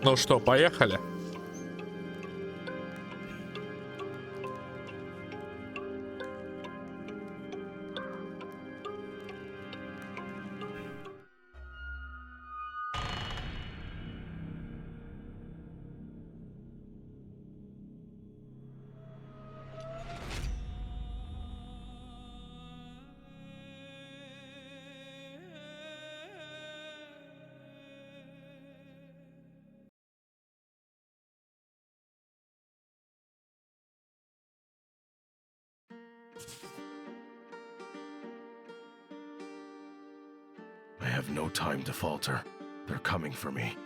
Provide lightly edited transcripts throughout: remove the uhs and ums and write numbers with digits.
Ну что, поехали? I have no time to falter. They're coming for me.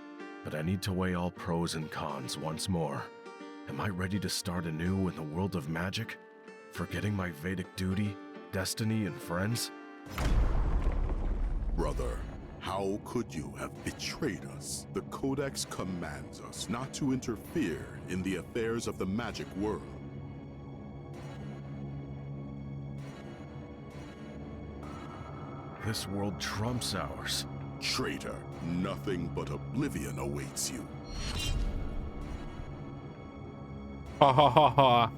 But I need to weigh all pros and cons once more. Am I ready to start anew in the world of magic? Forgetting my Vedic duty, destiny, and friends? Brother, how could you have betrayed us? The Codex commands us not to interfere in the affairs of the magic world. This world trumps ours. Traitor, nothing but oblivion awaits you. Ha ha ha ha.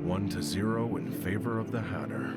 One to 0 in favor of the Hatter.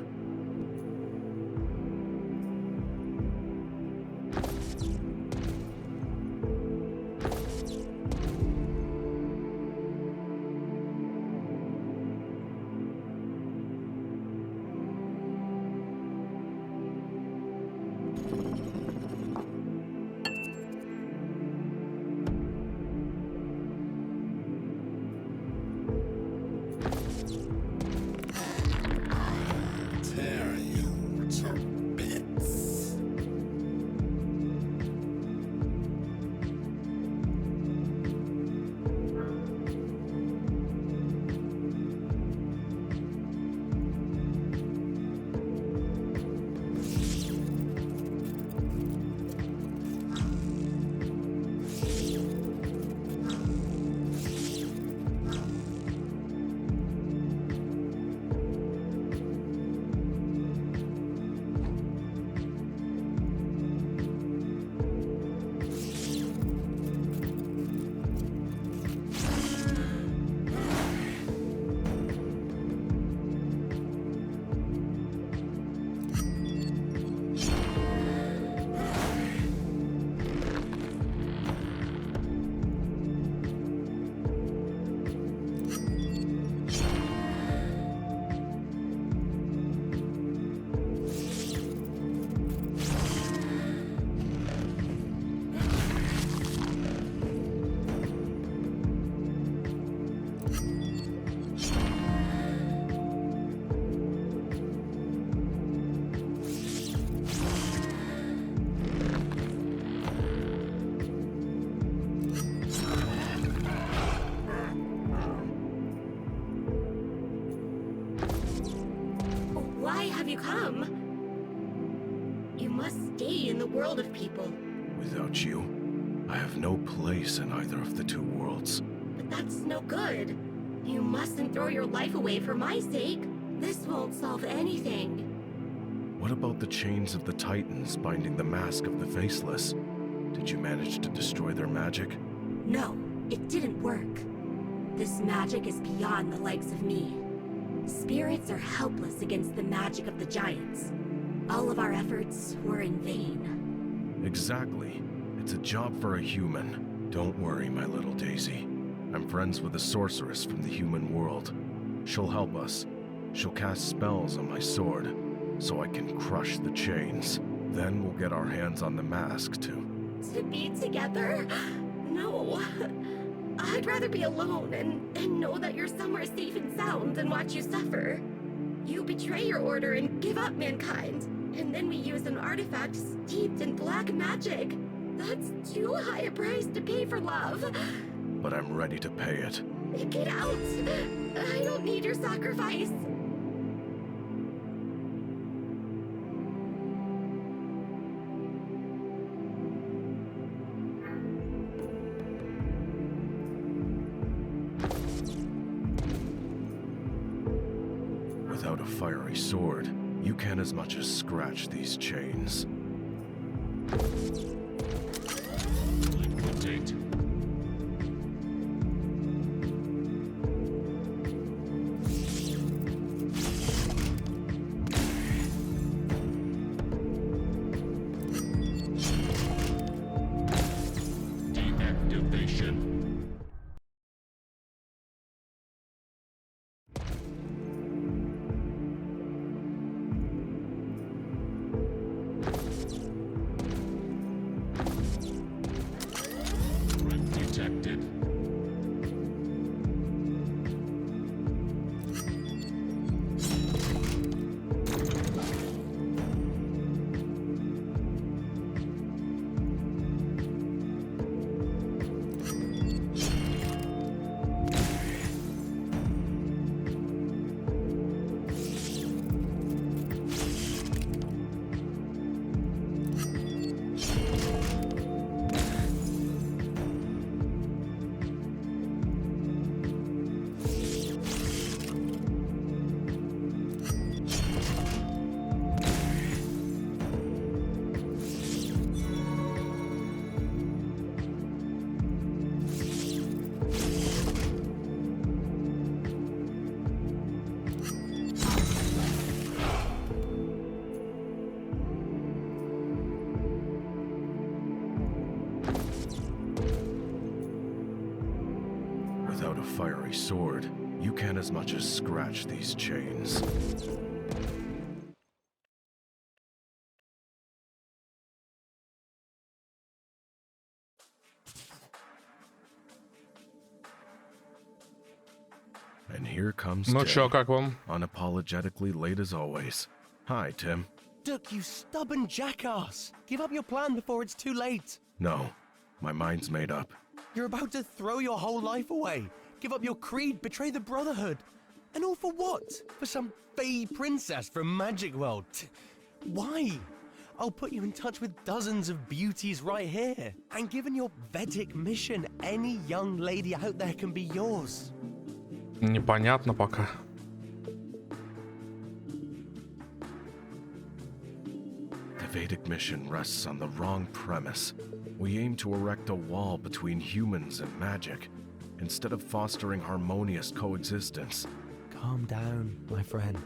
Why have you come? You must stay in the world of people. Without you, I have no place in either of the two worlds. But that's no good. You mustn't throw your life away for my sake. This won't solve anything. What about the chains of the Titans binding the mask of the Faceless? Did you manage to destroy their magic? No, it didn't work. This magic is beyond the likes of me. Spirits are helpless against the magic of the giants. All of our efforts were in vain. Exactly. It's a job for a human. Don't worry, my little Daisy. I'm friends with a sorceress from the human world. She'll help us. She'll cast spells on my sword, so I can crush the chains. Then we'll get our hands on the mask, too. To be together? No. I'd rather be alone and know that you're somewhere safe and sound than watch you suffer. You betray your order and give up mankind, and then we use an artifact steeped in black magic. That's too high a price to pay for love. But I'm ready to pay it. Get out! I don't need your sacrifice. Without a fiery sword, you can't as much as scratch these chains. Liquidate. Deactivation. Threat detected. Without a fiery sword, you can't as much as scratch these chains. And here comes Ну Tim, чё, как вам? unapologetically late as always. Hi, Tim. Duck, you stubborn jackass! Give up your plan before it's too late. No, my mind's made up. You're about to throw your whole life away. Give up your creed, betray the Brotherhood. And all for what? For some fey princess from Magic World. Why? I'll put you in touch with dozens of beauties right here. And given your Vedic mission, any young lady out there can be yours. Непонятно пока. The Vedic mission rests on the wrong premise. We aim to erect a wall between humans and magic, instead of fostering harmonious coexistence. Calm down, my friend.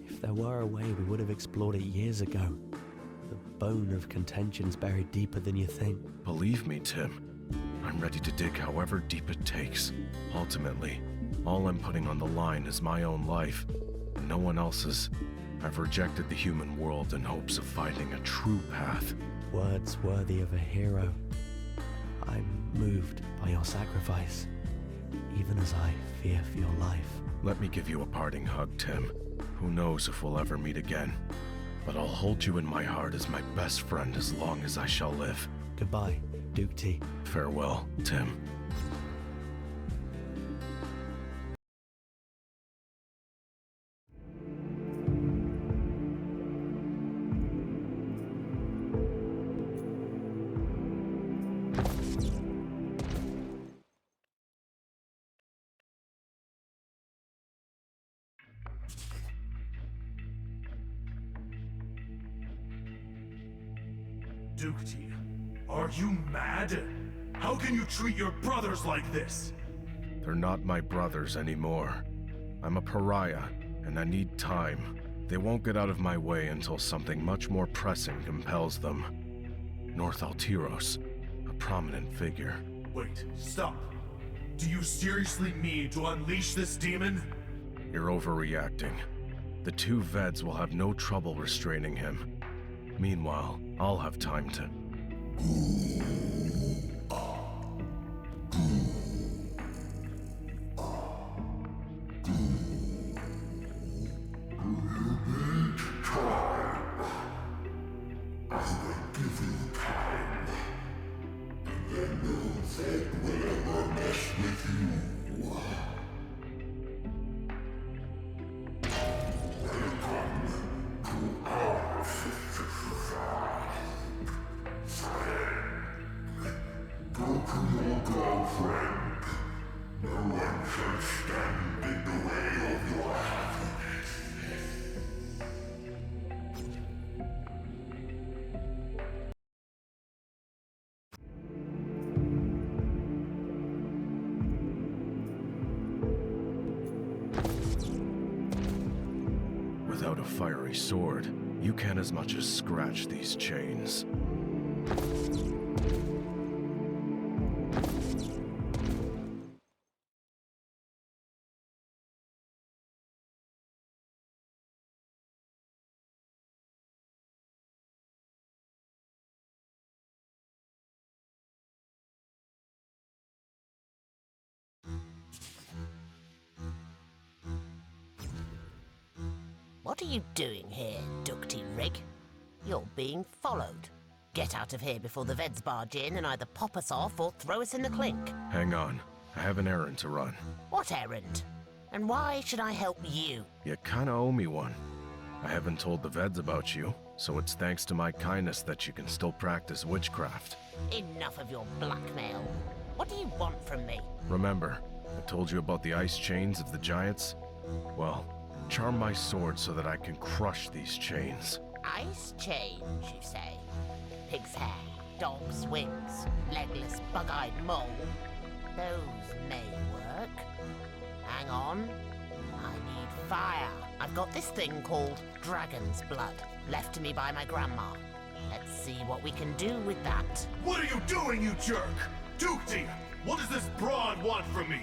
If there were a way, we would have explored it years ago. The bone of contention's buried deeper than you think. Believe me, Tim, I'm ready to dig however deep it takes. Ultimately, all I'm putting on the line is my own life, and no one else's. I've rejected the human world in hopes of finding a true path. Words worthy of a hero. I'm moved by your sacrifice, even as I fear for your life. Let me give you a parting hug, Tim. Who knows if we'll ever meet again. But I'll hold you in my heart as my best friend as long as I shall live. Goodbye, Duke T. Farewell, Tim. Duke, are you mad? How can you treat your brothers like this? They're not my brothers anymore. I'm a pariah, and I need time. They won't get out of my way until something much more pressing compels them. North Altiros, a prominent figure. Wait, stop. Do you seriously mean to unleash this demon? You're overreacting. The two Veds will have no trouble restraining him. Meanwhile, I'll have time to... Without a fiery sword, you can't as much as scratch these chains. What are you doing here, Ducty Rig? You're being followed. Get out of here before the Veds barge in and either pop us off or throw us in the clink. Hang on, I have an errand to run. What errand? And why should I help you? You kinda owe me one. I haven't told the Veds about you, so it's thanks to my kindness that you can still practice witchcraft. Enough of your blackmail. What do you want from me? Remember, I told you about the ice chains of the giants? Well, charm my sword so that I can crush these chains. Ice chains, you say? Pig's hair, dog's wings, legless, bug-eyed mole. Those may work. Hang on. I need fire. I've got this thing called dragon's blood, left to me by my grandma. Let's see what we can do with that. What are you doing, you jerk? Dukty, what does this broad want from me?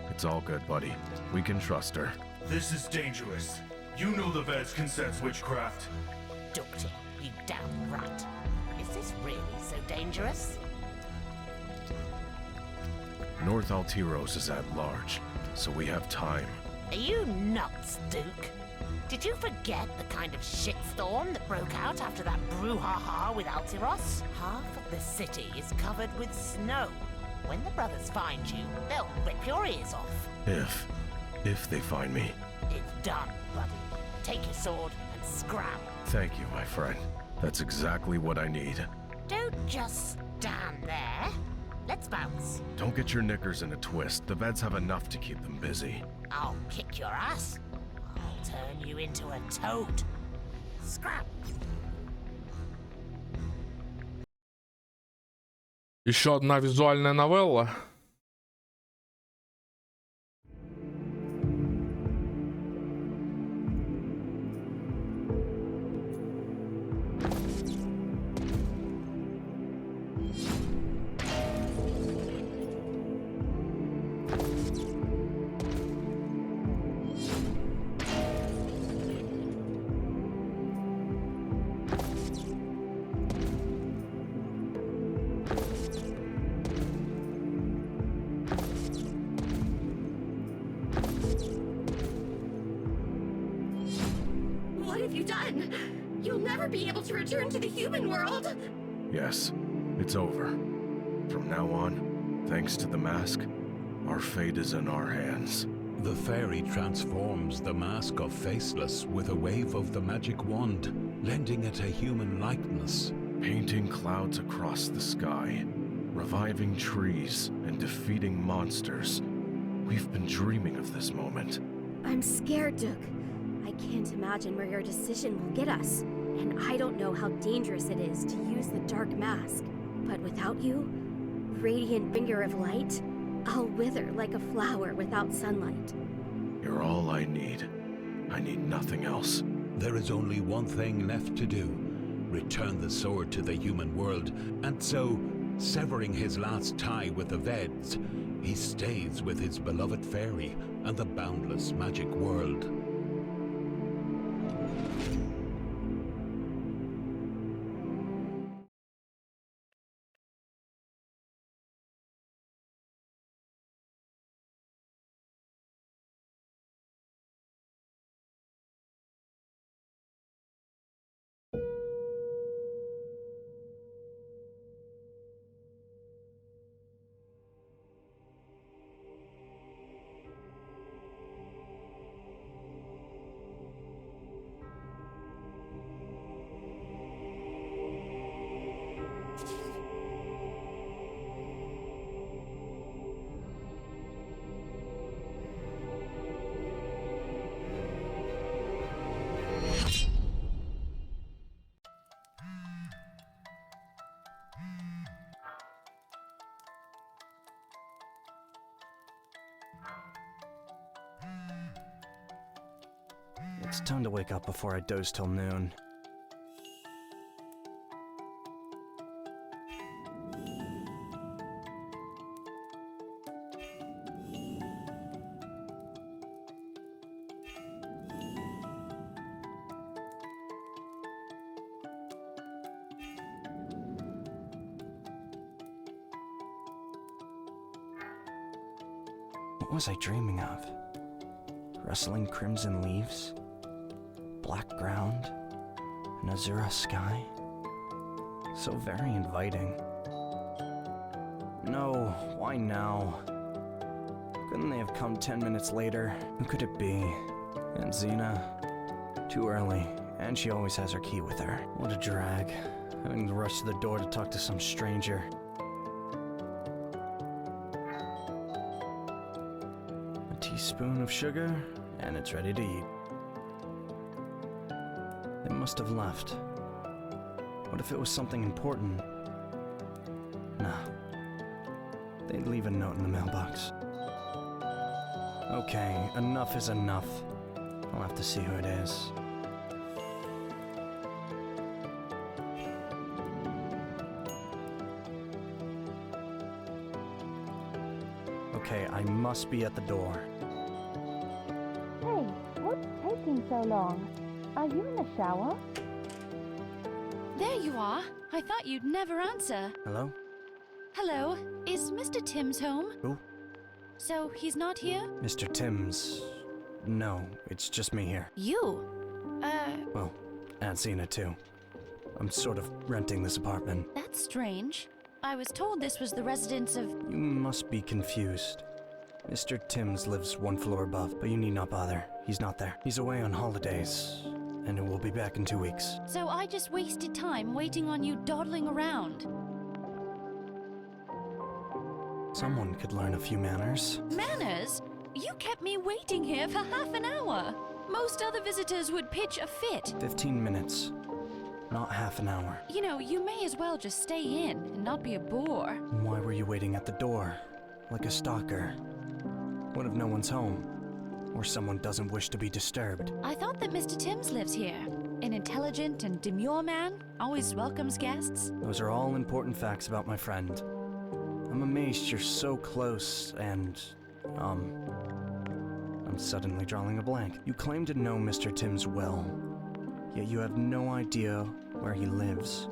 It's all good, buddy. We can trust her. This is dangerous. You know the Veds can sense witchcraft. Ducty, you damn rat. Is this really so dangerous? North Altiros is at large, so we have time. Are you nuts, Duke? Did you forget the kind of shitstorm that broke out after that brouhaha with Altiros? Half of the city is covered with snow. When the brothers find you, they'll rip your ears off. If they find me. It's done, buddy. Take your sword and scram. Thank you, my friend. That's exactly what I need. Don't just stand there. Let's bounce. Don't get your knickers in a twist. The Veds have enough to keep them busy. I'll kick your ass. I'll turn you into a toad. Scram. Еще одна визуальная новелла. What have you done? You'll never be able to return to the human world. Yes, it's over. From now on, thanks to the mask, our fate is in our hands. The fairy transforms the mask of Faceless with a wave of the magic wand, lending it a human likeness. Painting clouds across the sky, reviving trees, and defeating monsters. We've been dreaming of this moment. I'm scared, Duke. I can't imagine where your decision will get us. And I don't know how dangerous it is to use the dark mask. But without you, radiant finger of light, I'll wither like a flower without sunlight. You're all I need. I need nothing else. There is only one thing left to do. return the sword to the human world, and so, severing his last tie with the Veds, he stays with his beloved fairy and the boundless magic world. It's time to wake up before I doze till noon. What was I dreaming of? Rustling crimson leaves? Black ground? An azure sky? So very inviting. No, why now? Couldn't they have come 10 minutes later? Who could it be? Aunt Xena? Too early, and she always has her key with her. What a drag, having to rush to the door to talk to some stranger. A teaspoon of sugar, and it's ready to eat. They must have left. What if it was something important? Nah. They'd leave a note in the mailbox. Okay, enough is enough. I'll have to see who it is. Okay, I must be at the door. Hey, what's taking so long? Are you in the shower? There you are. I thought you'd never answer. Hello? Hello, is Mr. Timms home? Who? So, he's not here? Mr. Timms. No, it's just me here. You? Well, Aunt Xena too. I'm sort of renting this apartment. That's strange. I was told this was the residence of... You must be confused. Mr. Timms lives one floor above, but you need not bother. He's not there. He's away on holidays, and he will be back in 2 weeks. So I just wasted time waiting on you dawdling around. Someone could learn a few manners. Manners? You kept me waiting here for half an hour. Most other visitors would pitch a fit. 15 minutes. Not half an hour. You know, you may as well just stay in and not be a bore. Why were you waiting at the door? Like a stalker? What if no one's home? Or someone doesn't wish to be disturbed? I thought that Mr. Timms lives here. An intelligent and demure man, always welcomes guests. Those are all important facts about my friend. I'm amazed you're so close and, I'm suddenly drawing a blank. You claim to know Mr. Timms well, yet you have no idea where he lives,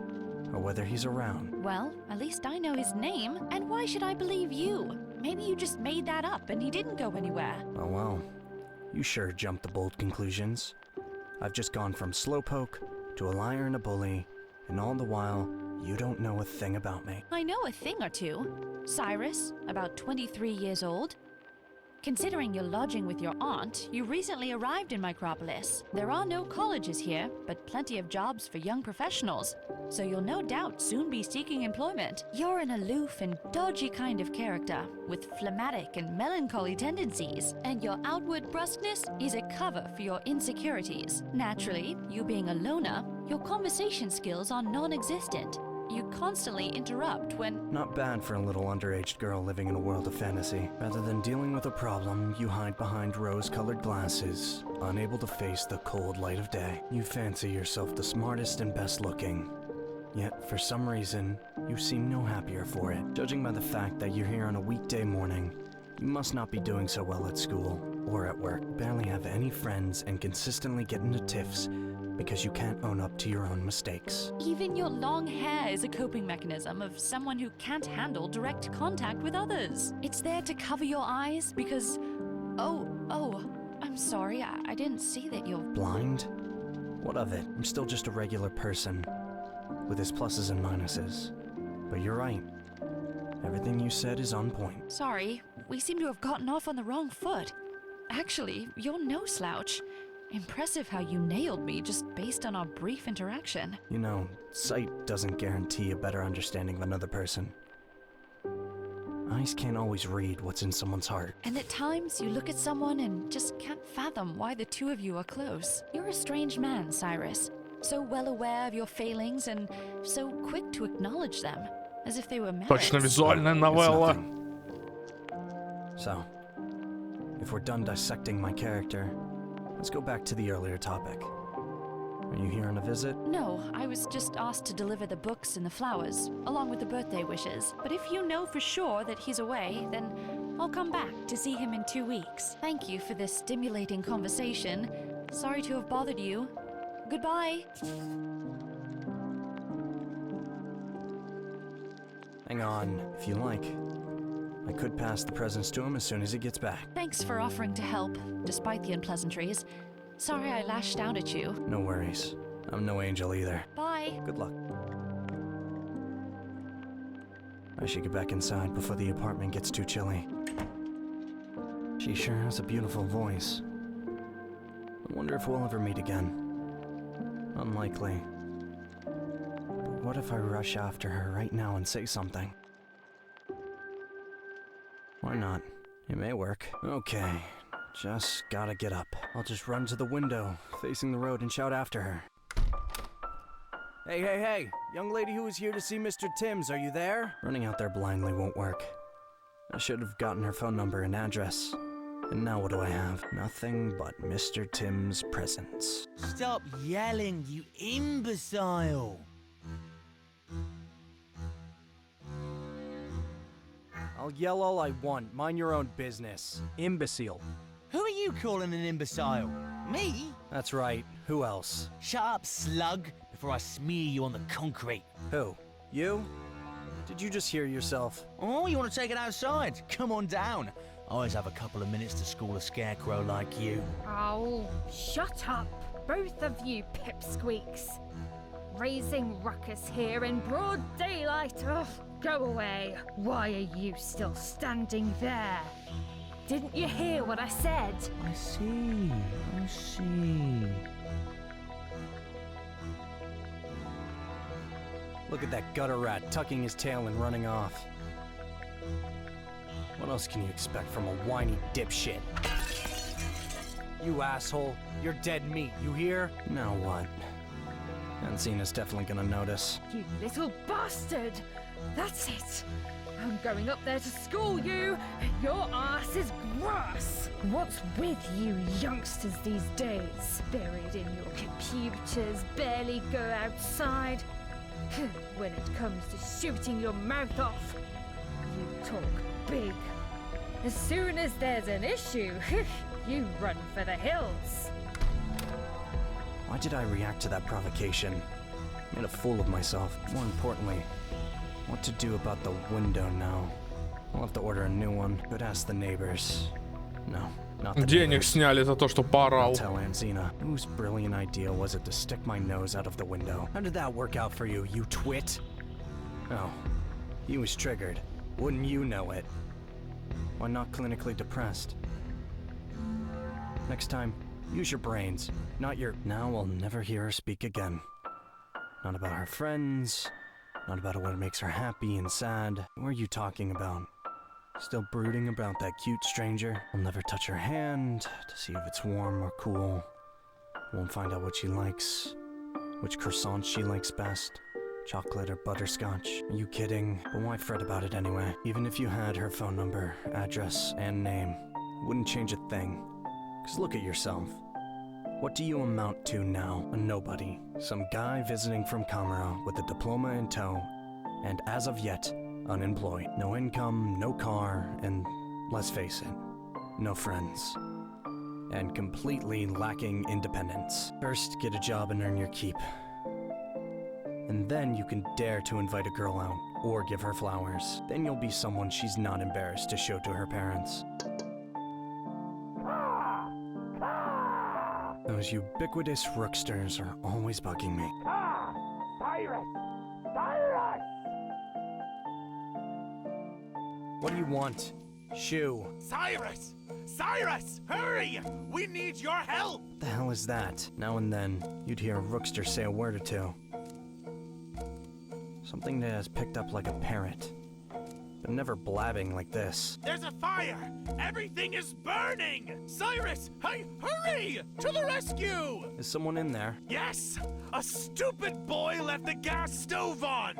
or whether he's around. Well, at least I know his name, and why should I believe you? Maybe you just made that up and he didn't go anywhere. Oh well, you sure jumped to bold conclusions. I've just gone from slowpoke to a liar and a bully, and all the while, you don't know a thing about me. I know a thing or two. Cyrus, about 23 years old. Considering you're lodging with your aunt, you recently arrived in Micropolis. There are no colleges here, but plenty of jobs for young professionals, so you'll no doubt soon be seeking employment. You're an aloof and dodgy kind of character, with phlegmatic and melancholy tendencies, and your outward brusqueness is a cover for your insecurities. Naturally, you being a loner, your conversation skills are non-existent. You constantly interrupt when... Not bad for a little underage girl living in a world of fantasy. Rather than dealing with a problem, you hide behind rose-colored glasses, unable to face the cold light of day. You fancy yourself the smartest and best looking. Yet, for some reason, you seem no happier for it. Judging by the fact that you're here on a weekday morning, you must not be doing so well at school or at work. Barely have any friends and consistently get into tiffs because you can't own up to your own mistakes. Even your long hair is a coping mechanism of someone who can't handle direct contact with others. It's there to cover your eyes because... Oh, I'm sorry, I didn't see that you're... Blind? What of it? I'm still just a regular person, with its pluses and minuses. But you're right. Everything you said is on point. Sorry, we seem to have gotten off on the wrong foot. Actually, you're no slouch. Impressive how you nailed me just based on our brief interaction. You know, sight doesn't guarantee a better understanding of another person. Eyes can't always read what's in someone's heart. And at times, you look at someone and just can't fathom why the two of you are close. You're a strange man, Cyrus. So well aware of your failings and so quick to acknowledge them, as if they were merits. Точно визуальная новелла. So, if we're done dissecting my character, let's go back to the earlier topic. Are you here on a visit? No, I was just asked to deliver the books and the flowers, along with the birthday wishes. But if you know for sure that he's away, then I'll come back to see him in 2 weeks. Thank you for this stimulating conversation. Sorry to have bothered you. Goodbye. Hang on, if you like. I could pass the presents to him as soon as he gets back. Thanks for offering to help, despite the unpleasantries. Sorry I lashed out at you. No worries. I'm no angel either. Bye. Good luck. I should get back inside before the apartment gets too chilly. She sure has a beautiful voice. I wonder if we'll ever meet again. Unlikely. But what if I rush after her right now and say something? Why not? It may work. Okay. Just gotta get up. I'll just run to the window, facing the road, and shout after her. Hey! Young lady who was here to see Mr. Timms, are you there? Running out there blindly won't work. I should have gotten her phone number and address. And now what do I have? Nothing but Mr. Timms' presents. Stop yelling, you imbecile! I'll yell all I want. Mind your own business. Imbecile. Who are you calling an imbecile? Me? That's right. Who else? Shut up, slug, before I smear you on the concrete. Who? You? Did you just hear yourself? Oh, you want to take it outside? Come on down. I always have a couple of minutes to school a scarecrow like you. Oh, shut up, both of you pipsqueaks. Raising ruckus here in broad daylight. Ugh, go away. Why are you still standing there? Didn't you hear what I said? I see. Look at that gutter rat tucking his tail and running off. What else can you expect from a whiny dipshit? You asshole, you're dead meat, you hear? Now what? Ancina's definitely gonna notice. You little bastard! That's it! I'm going up there to school you! Your ass is grass! What's with you youngsters these days? Buried in your computers, barely go outside. When it comes to shooting your mouth off, you talk big. As soon as there's an issue, you run for the hills. Why did I react to that provocation? Made a fool of myself. More importantly, what to do about the window now? I'll have to order a new one. Could ask the neighbors. No, not the Денег neighbors. сняли за то, что поорал. I'll tell Ancina. Whose brilliant idea was it to stick my nose out of the window? How did that work out for you, you twit? Oh, he was triggered. Wouldn't you know it? Why not clinically depressed? Next time, use your brains, not your... Now I'll never hear her speak again. Not about her friends, not about what makes her happy and sad. What are you talking about? Still brooding about that cute stranger? I'll never touch her hand to see if it's warm or cool. Won't find out what she likes, which croissant she likes best. Chocolate or butterscotch? Are you kidding? But why fret about it anyway? Even if you had her phone number, address, and name, it wouldn't change a thing. 'Cause look at yourself. What do you amount to now? A nobody. Some guy visiting from Kamara with a diploma in tow, and as of yet, unemployed. No income, no car, and let's face it, no friends. And completely lacking independence. First, get a job and earn your keep. And then you can dare to invite a girl out, or give her flowers. Then you'll be someone she's not embarrassed to show to her parents. Those ubiquitous rooksters are always bugging me. Cyrus! Cyrus! What do you want? Shoo. Cyrus! Cyrus! Hurry! We need your help! What the hell is that? Now and then, you'd hear a rookster say a word or two. Something that has picked up like a parrot. But never blabbing like this. There's a fire! Everything is burning! Cyrus! Hurry! To the rescue! Is someone in there? Yes! A stupid boy left the gas stove on!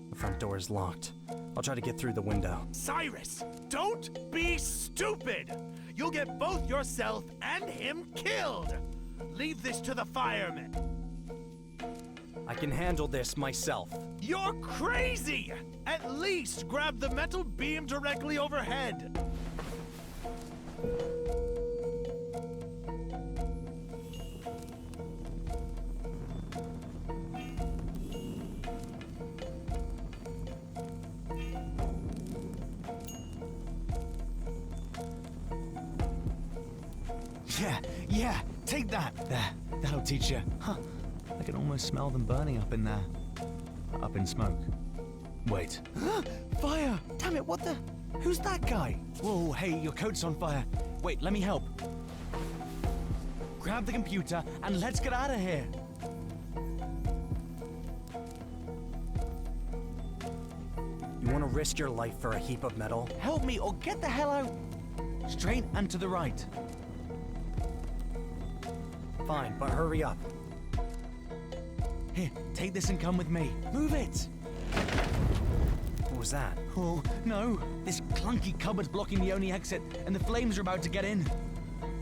The front door is locked. I'll try to get through the window. Cyrus! Don't be stupid! You'll get both yourself and him killed! Leave this to the firemen! I can handle this myself. You're crazy! At least grab the metal beam directly overhead. Yeah, take that. There, that'll teach you. Huh. I can almost smell them burning up in there. Up in smoke. Wait. Fire! Damn it, what the? Who's that guy? Whoa, hey, your coat's on fire. Wait, let me help. Grab the computer and let's get out of here. You want to risk your life for a heap of metal? Help me or get the hell out. Straight and to the right. Fine, but hurry up. Here, take this and come with me. Move it! What was that? Oh, no. This clunky cupboard's blocking the only exit, and the flames are about to get in.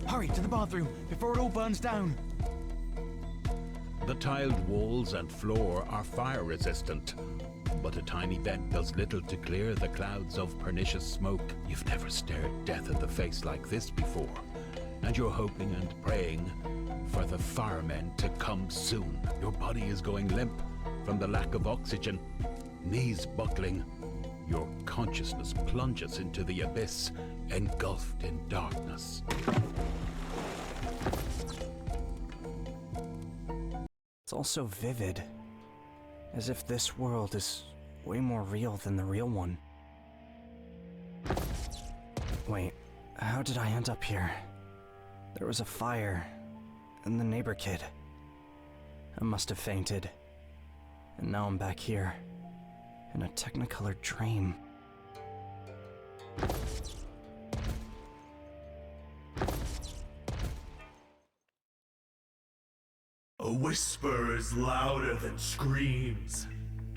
Hurry, to the bathroom, before it all burns down. The tiled walls and floor are fire-resistant, but a tiny vent does little to clear the clouds of pernicious smoke. You've never stared death in the face like this before, and you're hoping and praying for the firemen to come soon. Your body is going limp from the lack of oxygen, knees buckling. Your consciousness plunges into the abyss, engulfed in darkness. It's all so vivid, as if this world is way more real than the real one. Wait, how did I end up here? There was a fire, and the neighbor kid. I must have fainted, and now I'm back here, in a technicolor dream. A whisper is louder than screams,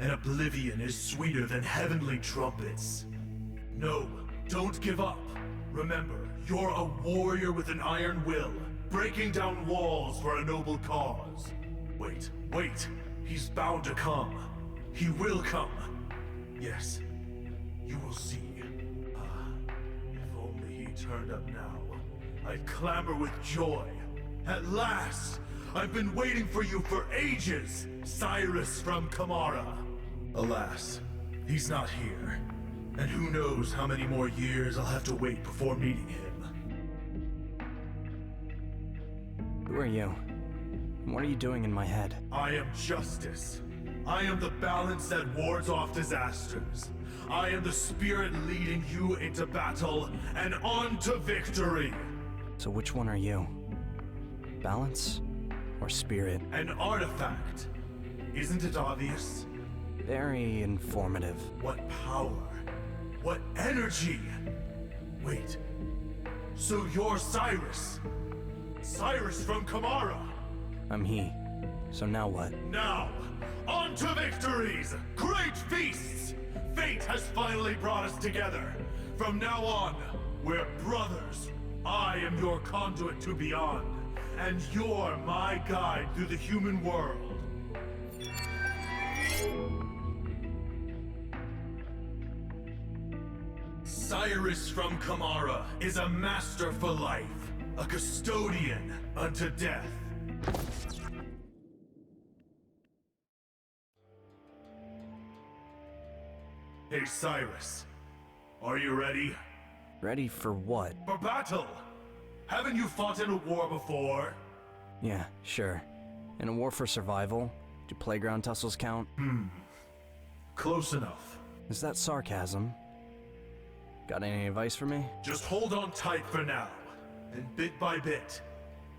and oblivion is sweeter than heavenly trumpets. No, don't give up. Remember, you're a warrior with an iron will, breaking down walls for a noble cause. Wait, he's bound to come. He will come. Yes, you will see. If only he turned up now, I'd clamor with joy. At last! I've been waiting for you for ages, Cyrus from Kamara. Alas, he's not here. And who knows how many more years I'll have to wait before meeting him. Who are you? And what are you doing in my head? I am justice. I am the balance that wards off disasters. I am the spirit leading you into battle and on to victory. So which one are you? Balance? Or spirit? An artifact. Isn't it obvious? Very informative. What power? What energy? Wait. So you're Cyrus? Cyrus from Kamara? I'm he. So now what? Now, on to victories! Great feasts! Fate has finally brought us together. From now on, we're brothers. I am your conduit to beyond, and you're my guide through the human world. Cyrus from Kamara is a master for life, a custodian unto death. Hey Cyrus, are you ready? Ready for what? For battle! Haven't you fought in a war before? Yeah, sure. In a war for survival, do playground tussles count? Close enough. Is that sarcasm? Got any advice for me? Just hold on tight for now, and bit by bit,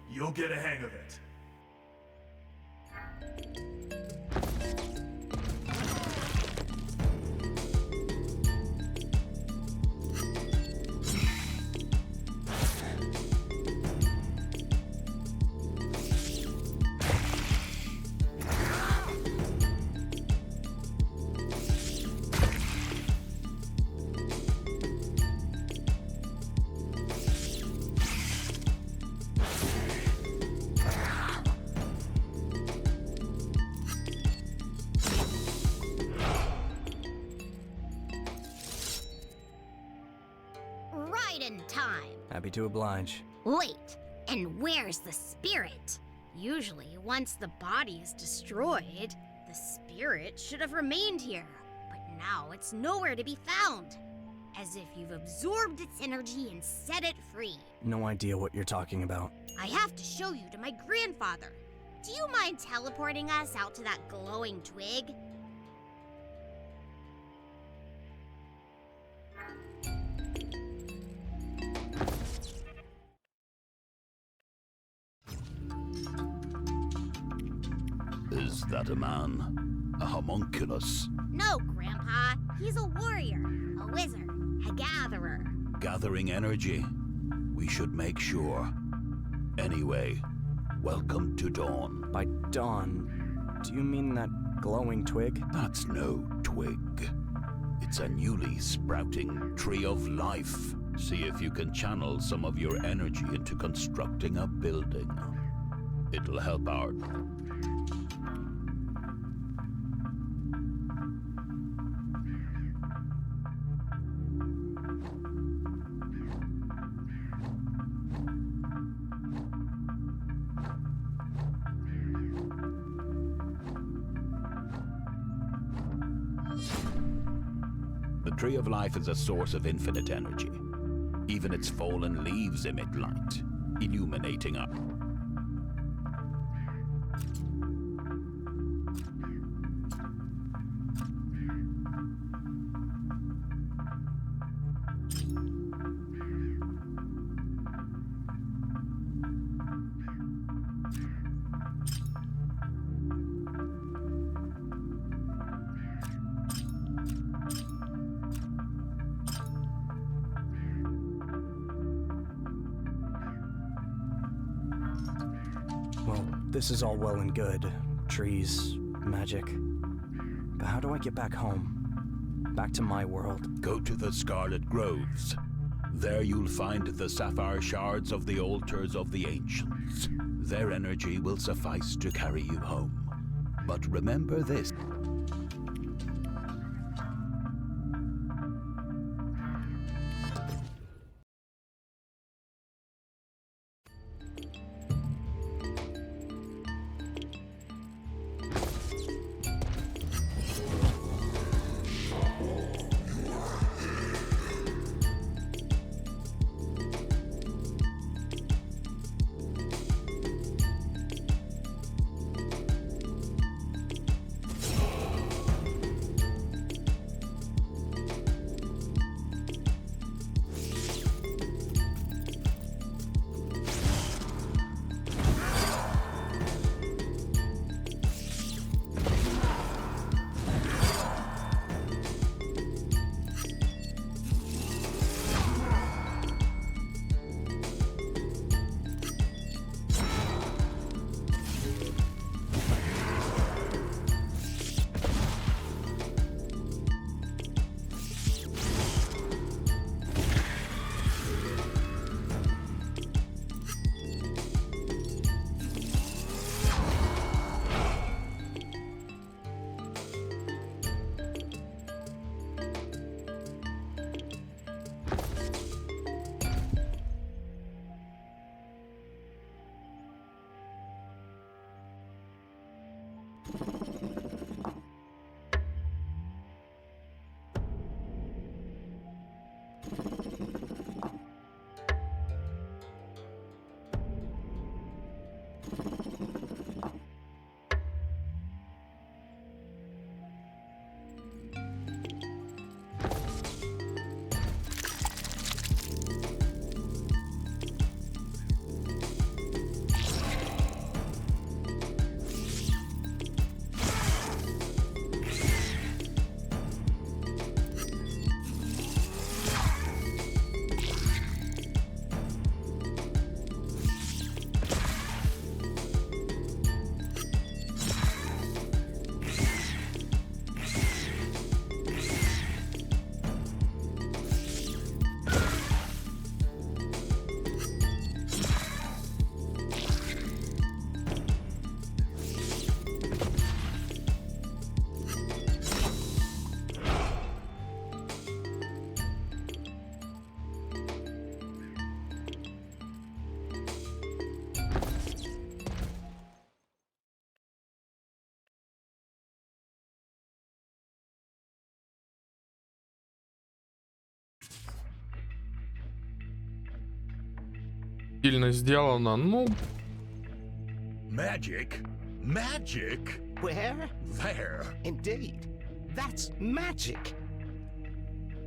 you'll get a hang of it. Right in time. Happy to oblige. Wait, and where's the spirit? Usually, once the body is destroyed, the spirit should have remained here. But now it's nowhere to be found. As if you've absorbed its energy and set it free. No idea what you're talking about. I have to show you to my grandfather. Do you mind teleporting us out to that glowing twig? Is that a man? A homunculus? No, Grandpa. He's a warrior, a wizard, a gatherer. Gathering energy. We should make sure. Anyway, welcome to Dawn. By dawn, do you mean that glowing twig? That's no twig. It's a newly sprouting tree of life. See if you can channel some of your energy into constructing a building. It'll help our... The Tree of Life is a source of infinite energy. Even its fallen leaves emit light, illuminating our... Well, this is all well and good. Trees, magic. But how do I get back home? Back to my world? Go to the Scarlet Groves. There you'll find the sapphire shards of the altars of the ancients. Their energy will suffice to carry you home. But remember this. Сильно сделано. Ну, Magic? Magic? Where? There. Indeed. That's magic.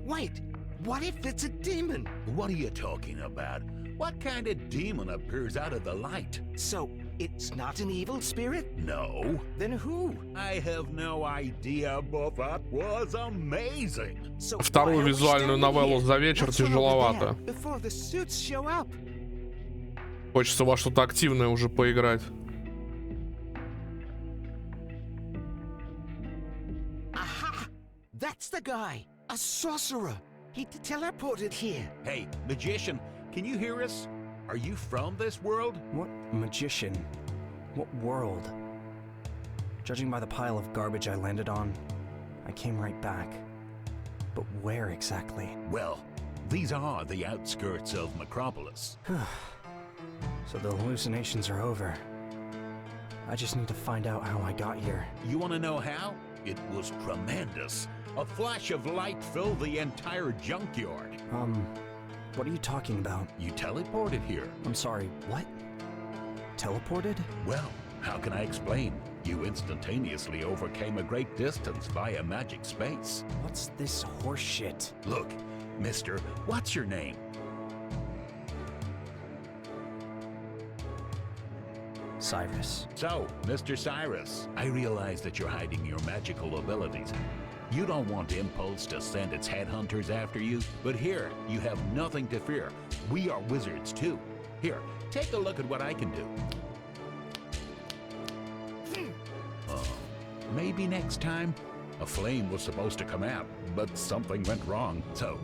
Wait, what if it's a demon? What are you talking about? What kind of demon appears out of the light? So, it's not an evil spirit? No. Then who? I have no idea, but that was amazing. So вторую why are we визуальную standing новеллу here? за вечер Let's run over тяжеловато. there Before the suits show up. Хочется во что-то активное уже поиграть. Aha! That's the guy! A sorcerer! He teleported here. Hey, magician, can you hear us? Are you from this world? What magician? What world? Judging by the pile of garbage I landed on, I came right back. But where exactly? Well, these are the outskirts of Macropolis. So the hallucinations are over. I just need to find out how I got here. You want to know how? It was tremendous. A flash of light filled the entire junkyard. What are you talking about? You teleported here. I'm sorry, what? Teleported? Well, how can I explain? You instantaneously overcame a great distance via magic space. What's this horse shit? Look, mister, what's your name? Cyrus. So, Mr. Cyrus, I realize that you're hiding your magical abilities. You don't want Impulse to send its headhunters after you, but here, you have nothing to fear. We are wizards too. Here, take a look at what I can do. Maybe next time? A flame was supposed to come out, but something went wrong. So,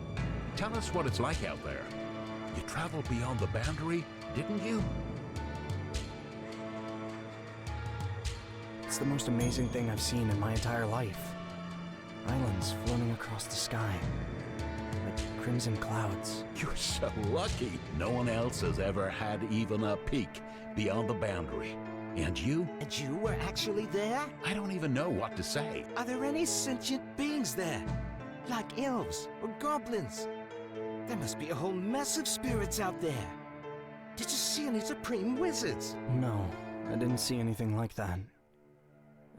tell us what it's like out there. You traveled beyond the boundary, didn't you? It's the most amazing thing I've seen in my entire life. Islands floating across the sky, like crimson clouds. You're so lucky. No one else has ever had even a peek beyond the boundary. And you? And you were actually there? I don't even know what to say. Are there any sentient beings there? Like elves or goblins? There must be a whole mess of spirits out there. Did you see any supreme wizards? No, I didn't see anything like that.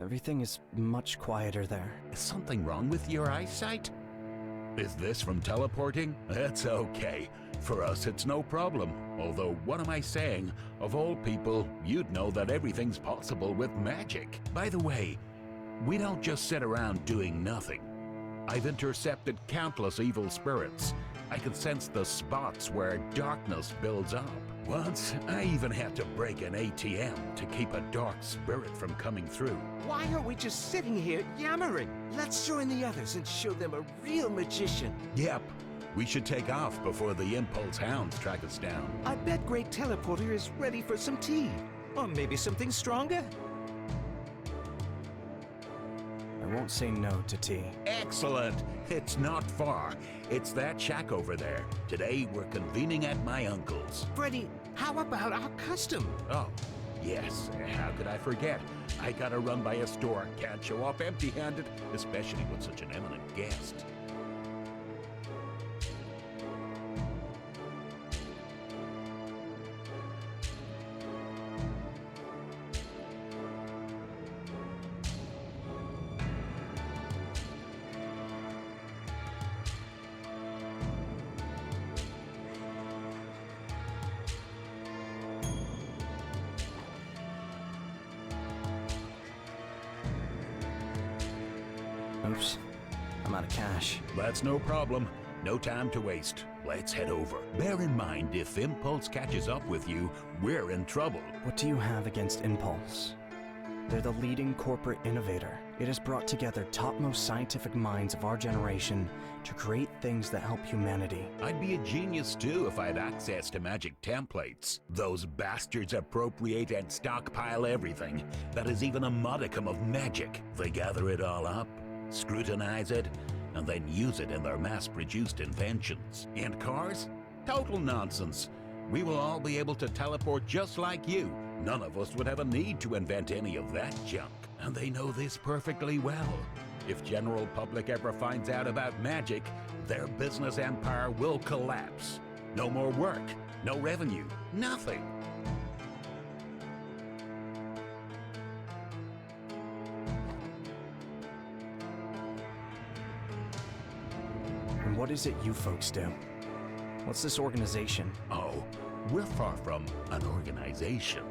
Everything is much quieter there. Is something wrong with your eyesight? Is this from teleporting? That's okay. For us, it's no problem. Although, what am I saying? Of all people, you'd know that everything's possible with magic. By the way, we don't just sit around doing nothing. I've intercepted countless evil spirits. I can sense the spots where darkness builds up. Once, I even had to break an ATM to keep a dark spirit from coming through. Why are we just sitting here yammering? Let's join the others and show them a real magician. Yep. We should take off before the Impulse hounds track us down. I bet Great Teleporter is ready for some tea. Or maybe something stronger? I won't say no to tea. Excellent! It's not far. It's that shack over there. Today we're convening at my uncle's. Freddy, how about our custom? Oh, yes. How could I forget? I gotta run by a store. Can't show up empty-handed, especially with such an eminent guest. Oops, I'm out of cash. That's no problem. No time to waste. Let's head over. Bear in mind, if Impulse catches up with you, we're in trouble. What do you have against Impulse? They're the leading corporate innovator. It has brought together topmost scientific minds of our generation to create things that help humanity. I'd be a genius too if I had access to magic templates. Those bastards appropriate and stockpile everything that is even a modicum of magic. They gather it all up, scrutinize it, and then use it in their mass-produced inventions. And cars? Total nonsense. We will all be able to teleport just like you. None of us would have a need to invent any of that junk. And they know this perfectly well. If general public ever finds out about magic, their business empire will collapse. No more work, no revenue, nothing. And what is it you folks do? What's this organization? Oh, we're far from an organization.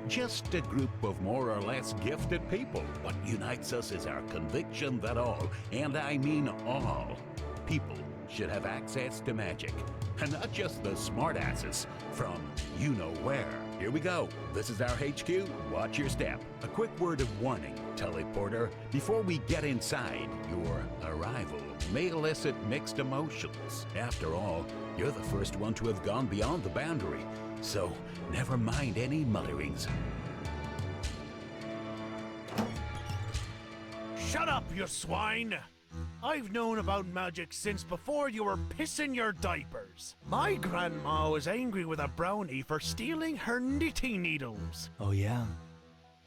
Just a group of more or less gifted people. What unites us is our conviction that all, and I mean all, people should have access to magic. And not just the smartasses from you-know-where. Here we go. This is our HQ. Watch your step. A quick word of warning, teleporter. Before we get inside, your arrival may elicit mixed emotions. After all, you're the first one to have gone beyond the boundary. So, never mind any mutterings. Shut up, you swine! I've known about magic since before you were pissing your diapers. My grandma was angry with a brownie for stealing her knitting needles. Oh yeah?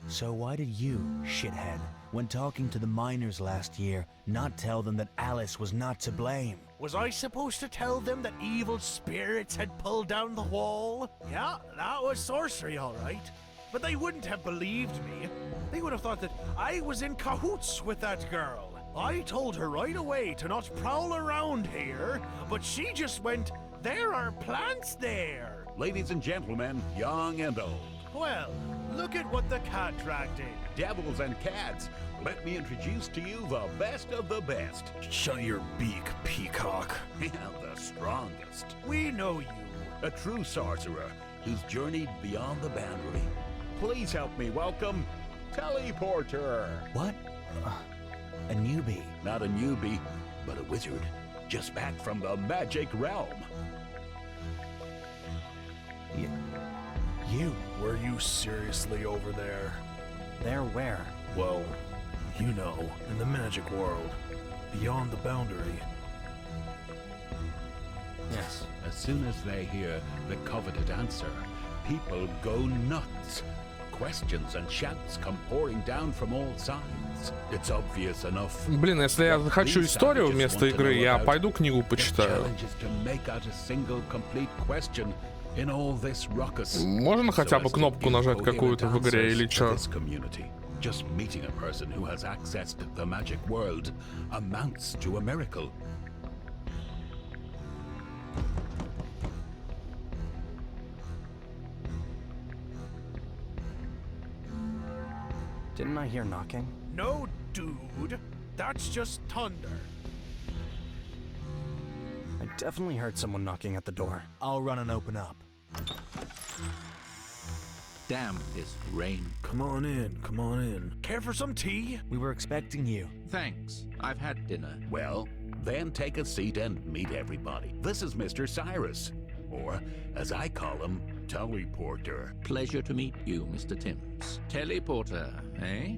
So why did you, shithead, when talking to the miners last year, not tell them that Alice was not to blame? Was I supposed to tell them that evil spirits had pulled down the wall? Yeah, that was sorcery, all right. But they wouldn't have believed me. They would have thought that I was in cahoots with that girl. I told her right away to not prowl around here, but she just went, "There are plants there." Ladies and gentlemen, young and old. Well, look at what the cat dragged in. Devils and cats, let me introduce to you the best of the best. Shut your beak, peacock. And the strongest. We know you. A true sorcerer who's journeyed beyond the boundary. Please help me welcome Teleporter. What? A newbie? Not a newbie, but a wizard. Just back from the magic realm. You? Were you seriously over there? There where? Well, you know, in the magic world, beyond the boundary. Yes. As soon as they hear the coveted answer, people go nuts. Questions and shouts come pouring down from all sides. It's obvious enough. Блин, если я хочу историю вместо игры, я пойду книгу почитаю. Можно хотя бы кнопку нажать какую-то в игре или чё? Just meeting a person who has accessed the magic world amounts to a miracle. Didn't I hear knocking? No, dude. That's just thunder. I definitely heard someone knocking at the door. I'll run and open up. Damn this rain. Come on in, come on in. Care for some tea? We were expecting you. Thanks. I've had dinner. Well, then take a seat and meet everybody. This is Mr. Cyrus, or as I call him, Teleporter. Pleasure to meet you, Mr. Timms. Teleporter, eh?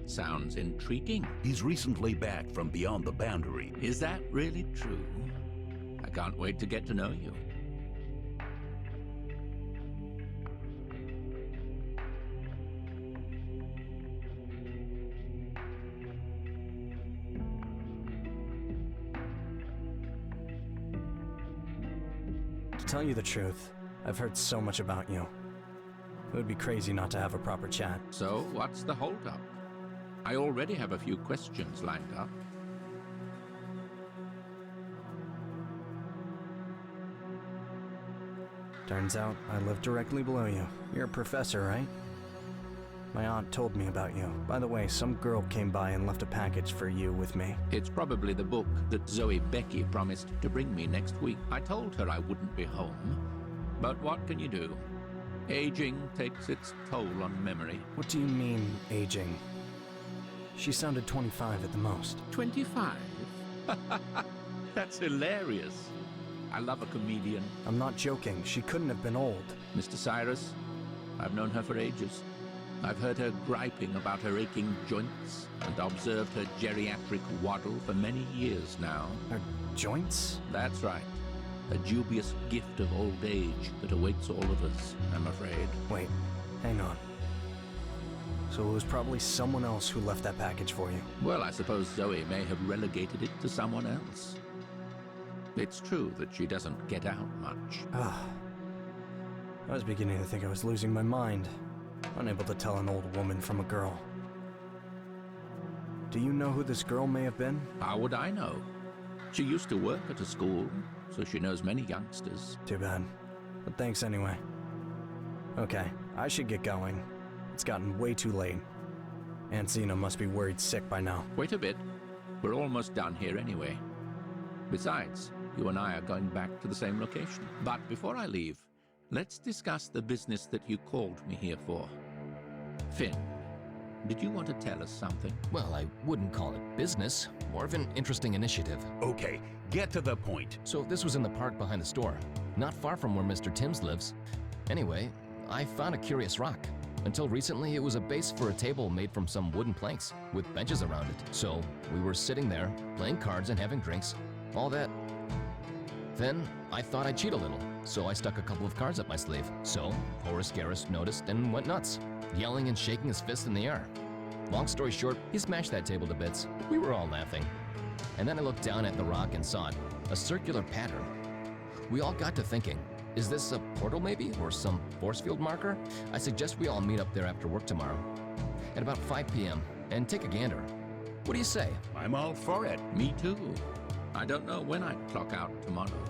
Sounds intriguing. He's recently back from beyond the boundary. Is that really true? I can't wait to get to know you. To tell you the truth, I've heard so much about you. It would be crazy not to have a proper chat. So, what's the holdup? I already have a few questions lined up. Turns out I live directly below you. You're a professor, right? My aunt told me about you. By the way, some girl came by and left a package for you with me. It's probably the book that Zoe Becky promised to bring me next week. I told her I wouldn't be home. But what can you do? Aging takes its toll on memory. What do you mean, aging? She sounded 25 at the most. 25? That's hilarious. I love a comedian. I'm not joking. She couldn't have been old. Mr. Cyrus, I've known her for ages. I've heard her griping about her aching joints and observed her geriatric waddle for many years now. Her joints? That's right. A dubious gift of old age that awaits all of us, I'm afraid. Wait, hang on. So it was probably someone else who left that package for you. Well, I suppose Zoe may have relegated it to someone else. It's true that she doesn't get out much. I was beginning to think I was losing my mind, unable to tell an old woman from a girl. Do you know who this girl may have been? How would I know? She used to work at a school, so she knows many youngsters. Too bad. But thanks anyway. Okay, I should get going. It's gotten way too late. Aunt Zena must be worried sick by now. Wait a bit. We're almost done here anyway. Besides, you and I are going back to the same location. But before I leave, let's discuss the business that you called me here for. Finn, did you want to tell us something? Well, I wouldn't call it business. More of an interesting initiative. Okay, get to the point. So this was in the park behind the store, not far from where Mr. Timms lives. Anyway, I found a curious rock. Until recently, it was a base for a table made from some wooden planks with benches around it. So we were sitting there, playing cards and having drinks, all that. Then I thought I'd cheat a little, so I stuck a couple of cards up my sleeve. So Horace Garris noticed and went nuts, yelling and shaking his fist in the air. Long story short, he smashed that table to bits. We were all laughing. And then I looked down at the rock and saw it, a circular pattern. We all got to thinking, is this a portal maybe, or some force field marker? I suggest we all meet up there after work tomorrow, at about 5 p.m., and take a gander. What do you say? I'm all for it. Me too. I don't know when I'd clock out tomorrow,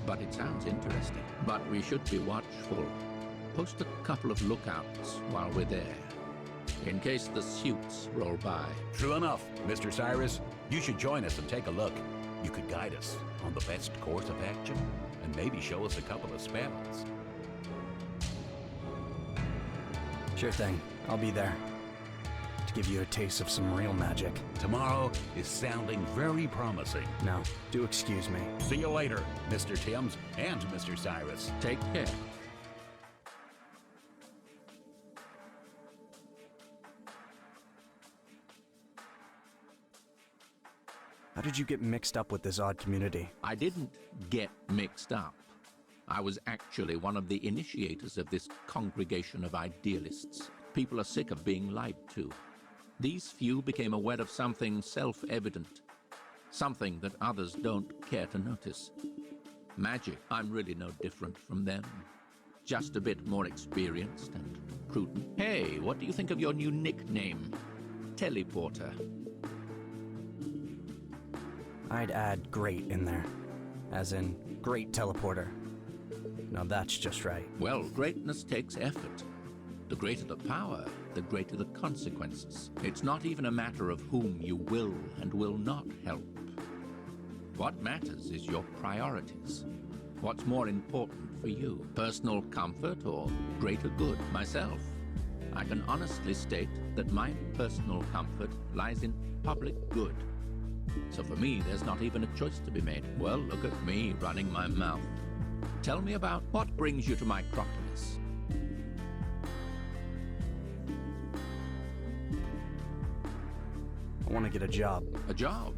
but it sounds interesting. But we should be watchful. Post a couple of lookouts while we're there, in case the suits roll by. True enough, Mr. Cyrus. You should join us and take a look. You could guide us on the best course of action, and maybe show us a couple of spells. Sure thing. I'll be there. To give you a taste of some real magic. Tomorrow is sounding very promising. Now, do excuse me. See you later, Mr. Timms and Mr. Cyrus. Take care. How did you get mixed up with this odd community? I didn't get mixed up. I was actually one of the initiators of this congregation of idealists. People are sick of being lied to. These few became aware of something self-evident, something that others don't care to notice. Magic, I'm really no different from them. Just a bit more experienced and prudent. Hey, what do you think of your new nickname? Teleporter. I'd add great in there, as in great teleporter. Now that's just right. Well, greatness takes effort. The greater the power, the greater the consequences. It's not even a matter of whom you will and will not help. What matters is your priorities. What's more important for you? Personal comfort or greater good? Myself, I can honestly state that my personal comfort lies in public good. So for me, there's not even a choice to be made. Well, look at me running my mouth. Tell me about what brings you to Micropolis. I want to get a job. A job?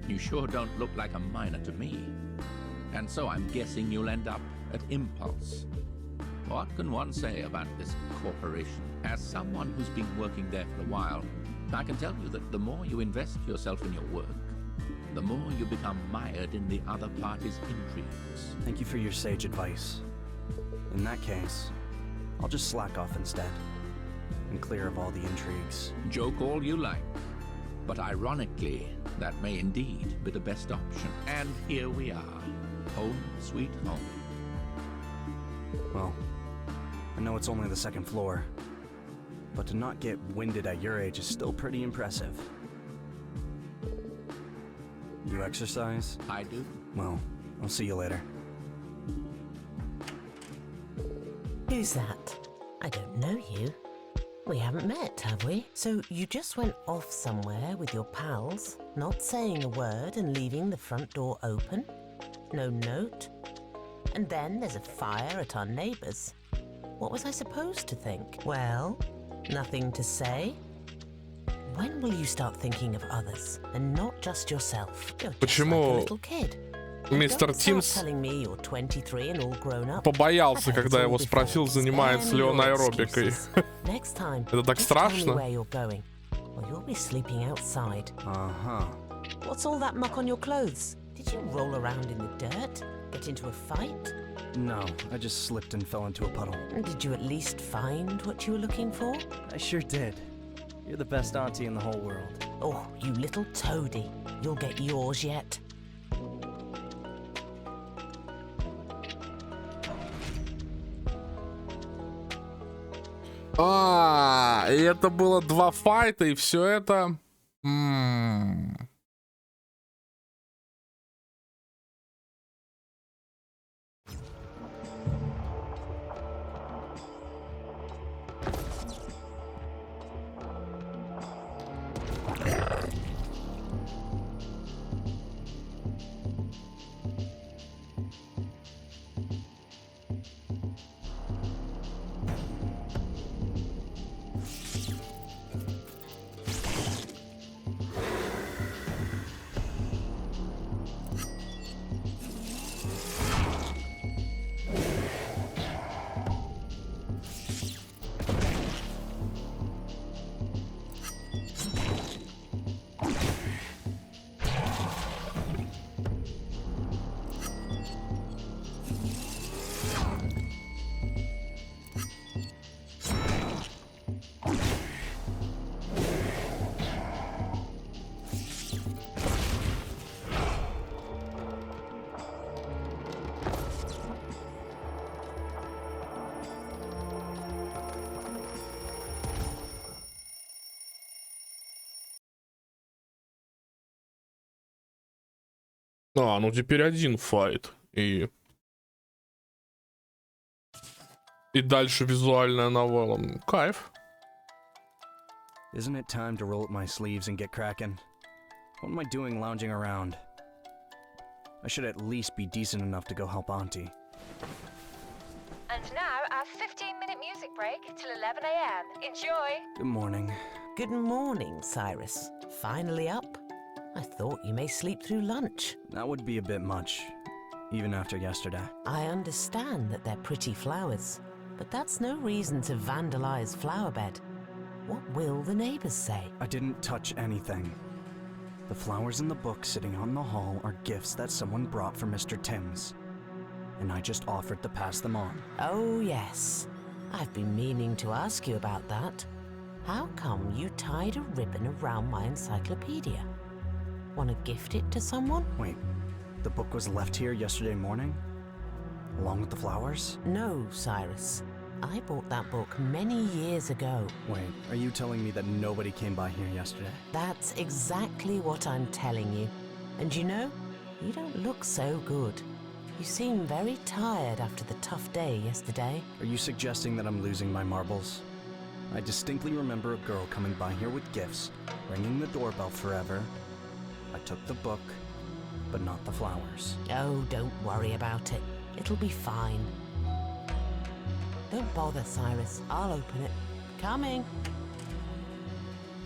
You sure don't look like a miner to me. And so I'm guessing you'll end up at Impulse. What can one say about this corporation? As someone who's been working there for a while, I can tell you that the more you invest yourself in your work, the more you become mired in the other party's intrigues. Thank you for your sage advice. In that case, I'll just slack off instead, and clear of all the intrigues. Joke all you like, but ironically, that may indeed be the best option. And here we are, home sweet home. Well, I know it's only the second floor, but to not get winded at your age is still pretty impressive. You exercise? I do. Well, I'll see you later. Who's that? I don't know you. We haven't met, have we? So you just went off somewhere with your pals, not saying a word and leaving the front door open? No note? And then there's a fire at our neighbour's. What was I supposed to think? Well, nothing to say? When will you start thinking of others and not just yourself? You're just like a little kid. Мистер Тимс побоялся, когда его спросил, занимается ли он аэробикой. Это так страшно. What's all that muck on your clothes? Did you roll around in the dirt? Get into a fight? No, I just slipped and fell into a puddle. Did you at least find what you were looking for? I sure did. You're the best auntie in the whole world. Oh, you little toady. You'll get yours yet. И это было 2 файта, и все это... Ну теперь 1 файт. И дальше визуальная новелла. Кайф. Isn't it time to roll up my sleeves and get cracking? What am I doing lounging around? I should at least be decent enough to go help Auntie. And now our 15-minute music break till 11 a.m. Enjoy! Good morning. Good morning, Cyrus. Finally up? I thought you may sleep through lunch. That would be a bit much, even after yesterday. I understand that they're pretty flowers, but that's no reason to vandalize flowerbed. What will the neighbors say? I didn't touch anything. The flowers in the book sitting on the hall are gifts that someone brought for Mr. Timms, and I just offered to pass them on. Oh, yes. I've been meaning to ask you about that. How come you tied a ribbon around my encyclopedia? Want to gift it to someone? Wait, the book was left here yesterday morning? Along with the flowers? No, Cyrus. I bought that book many years ago. Wait, are you telling me that nobody came by here yesterday? That's exactly what I'm telling you. And you know, you don't look so good. You seem very tired after the tough day yesterday. Are you suggesting that I'm losing my marbles? I distinctly remember a girl coming by here with gifts, ringing the doorbell forever. I took the book, but not the flowers. Oh, don't worry about it. It'll be fine. Don't bother, Cyrus. I'll open it. Coming.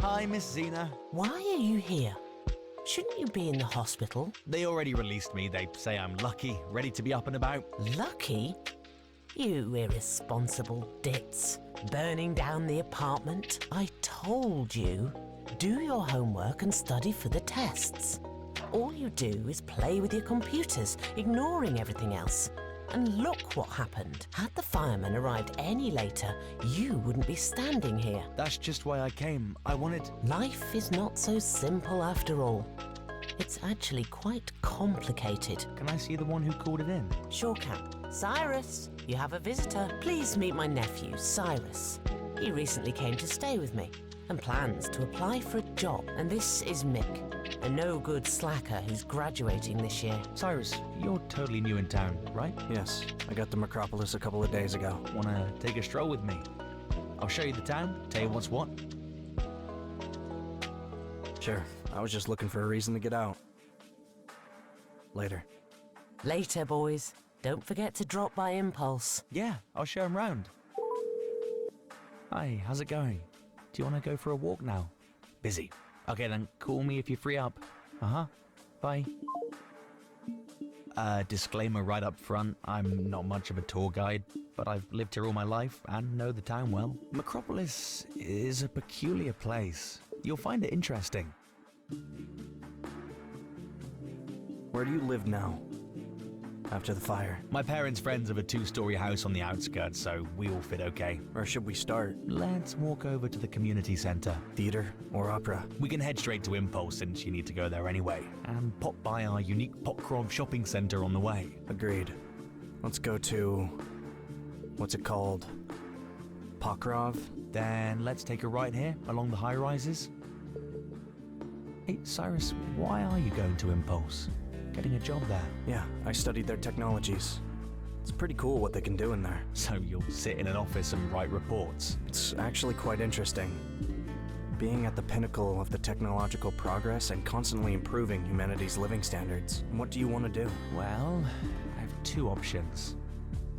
Hi, Miss Xena. Why are you here? Shouldn't you be in the hospital? They already released me. They say I'm lucky, ready to be up and about. Lucky? You irresponsible ditz. Burning down the apartment. I told you. Do your homework and study for the tests. All you do is play with your computers, ignoring everything else. And look what happened. Had the firemen arrived any later, you wouldn't be standing here. That's just why I came. I wanted... Life is not so simple after all. It's actually quite complicated. Can I see the one who called it in? Sure can. Cyrus, you have a visitor. Please meet my nephew, Cyrus. He recently came to stay with me and plans to apply for a job. And this is Mick, a no-good slacker who's graduating this year. Cyrus, you're totally new in town, right? Yes, I got to Macropolis a couple of days ago. Wanna take a stroll with me? I'll show you the town, tell you what's what. Sure, I was just looking for a reason to get out. Later. Later, boys. Don't forget to drop by Impulse. Yeah, I'll show him round. Hi, how's it going? Do you want to go for a walk now? Busy. Okay then, call me if you're free up. Uh-huh. Bye. Disclaimer right up front, I'm not much of a tour guide, but I've lived here all my life and know the town well. Macropolis is a peculiar place. You'll find it interesting. Where do you live now? after the fire? My parents' friends have a 2-story house on the outskirts, so we all fit okay. Where should we start? Let's walk over to the community center. Theater or opera? We can head straight to Impulse since you need to go there anyway, and pop by our unique Pokrov shopping center on the way. Agreed. Let's go to... what's it called? Pokrov? Then let's take a right here along the high rises. Hey, Cyrus, why are you going to Impulse? Getting a job there? Yeah, I studied their technologies. It's pretty cool what they can do in there. So you'll sit in an office and write reports? It's actually quite interesting. Being at the pinnacle of the technological progress and constantly improving humanity's living standards. What do you want to do? Well, I have 2 options.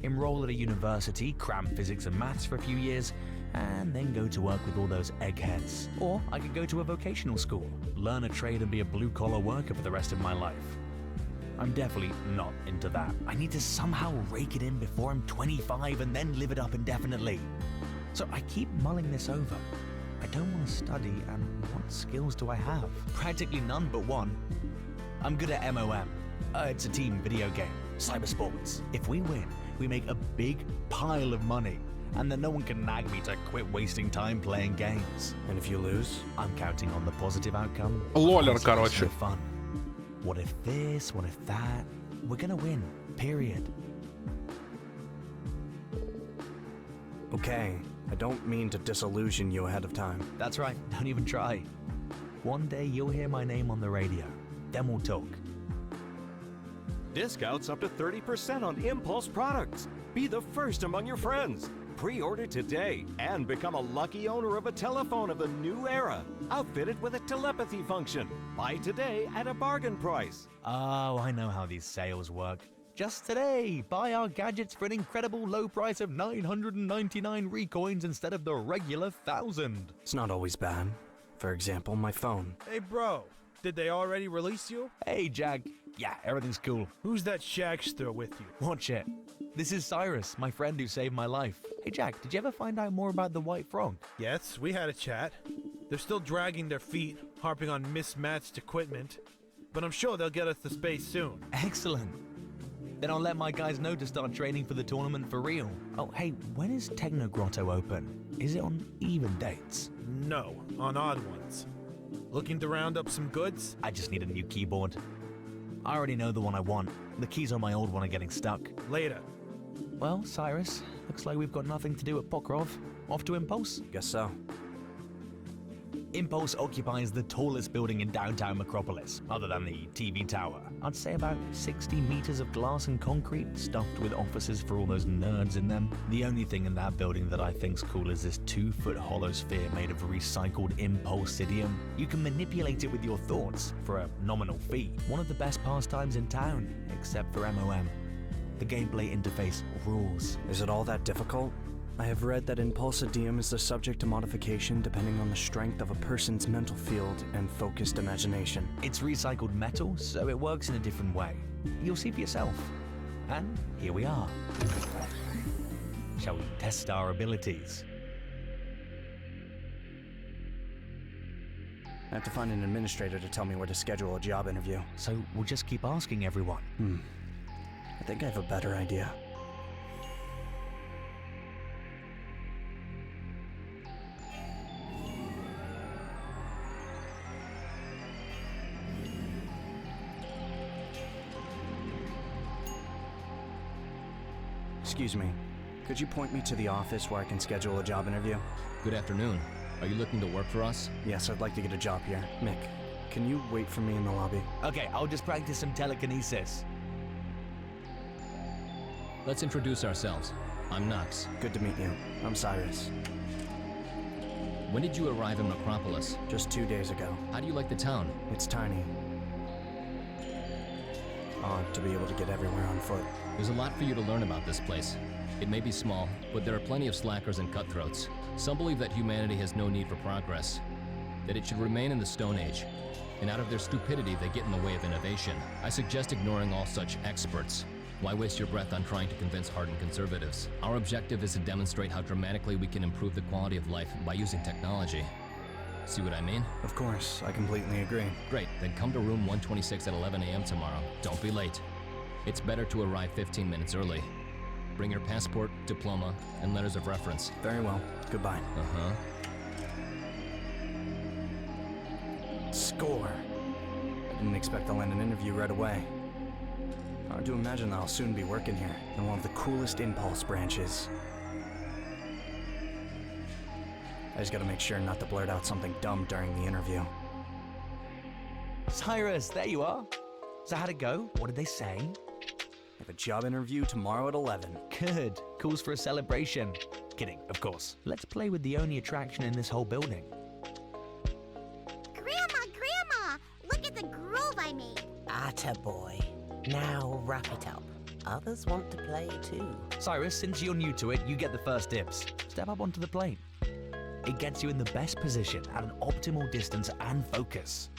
Enroll at a university, cram physics and maths for a few years, and then go to work with all those eggheads. Or I could go to a vocational school, learn a trade and be a blue-collar worker for the rest of my life. I'm definitely not into that. I need to somehow rake it in before I'm 25 and then live it up indefinitely. So I keep mulling this over. I don't want to study, and what skills do I have? Practically none but one. I'm good at MOM. It's a team video game, cybersports. If we win, we make a big pile of money, and then no one can nag me to quit wasting time playing games. And if you lose? I'm counting on the positive outcome. Лолер, короче. Fun. What if this? What if that? We're gonna win. Period. Okay, I don't mean to disillusion you ahead of time. That's right, don't even try. One day you'll hear my name on the radio. Then we'll talk. Discounts up to 30% on Impulse products. Be the first among your friends. Pre-order today and become a lucky owner of a telephone of the new era, outfitted with a telepathy function. Buy today at a bargain price. Oh, I know how these sales work. Just today, buy our gadgets for an incredible low price of 999 recoins instead of the regular 1,000. It's not always bad. For example, my phone. Hey bro, did they already release you? Hey Jag, yeah, everything's cool. Who's that shagster with you? Watch it. This is Cyrus, my friend who saved my life. Hey Jack, did you ever find out more about the White Frog? Yes, we had a chat. They're still dragging their feet, harping on mismatched equipment, but I'm sure they'll get us to space soon. Excellent. Then I'll let my guys know to start training for the tournament for real. Oh, hey, when is Techno Grotto open? Is it on even dates? No, on odd ones. Looking to round up some goods? I just need a new keyboard. I already know the one I want. The keys on my old one are getting stuck. Later. Well, Cyrus, looks like we've got nothing to do at Pokrov. Off to Impulse? Guess so. Impulse occupies the tallest building in downtown Metropolis, other than the TV tower. I'd say about 60 meters of glass and concrete, stuffed with offices for all those nerds in them. The only thing in that building that I think's cool is this 2-foot hollow sphere made of recycled impulsidium. You can manipulate it with your thoughts for a nominal fee. One of the best pastimes in town, except for MOM. The gameplay interface rules. Is it all that difficult? I have read that impulsidium is the subject to modification depending on the strength of a person's mental field and focused imagination. It's recycled metal, so it works in a different way. You'll see for yourself. And here we are. Shall we test our abilities? I have to find an administrator to tell me where to schedule a job interview. So we'll just keep asking everyone. I think I have a better idea. Excuse me, could you point me to the office where I can schedule a job interview? Good afternoon. Are you looking to work for us? Yes, I'd like to get a job here. Mick, can you wait for me in the lobby? Okay, I'll just practice some telekinesis. Let's introduce ourselves. I'm Knox. Good to meet you. I'm Cyrus. When did you arrive in Metropolis? Just 2 days ago. How do you like the town? It's tiny. Odd to be able to get everywhere on foot. There's a lot for you to learn about this place. It may be small, but there are plenty of slackers and cutthroats. Some believe that humanity has no need for progress, that it should remain in the Stone Age, and out of their stupidity they get in the way of innovation. I suggest ignoring all such experts. Why waste your breath on trying to convince hardened conservatives? Our objective is to demonstrate how dramatically we can improve the quality of life by using technology. See what I mean? Of course, I completely agree. Great, then come to room 126 at 11 a.m. tomorrow. Don't be late. It's better to arrive 15 minutes early. Bring your passport, diploma, and letters of reference. Very well. Goodbye. Uh-huh. Score. I didn't expect to land an interview right away. Hard to imagine that I'll soon be working here in one of the coolest Impulse branches. I just gotta make sure not to blurt out something dumb during the interview. Cyrus, there you are. So how'd it go? What did they say? I have a job interview tomorrow at 11. Good. Calls for a celebration. Kidding, of course. Let's play with the only attraction in this whole building. Grandma! Look at the groove I made! Attaboy. Now wrap it up. Others want to play too. Cyrus, since you're new to it, you get the first dibs. Step up onto the plane. It gets you in the best position at an optimal distance and focus.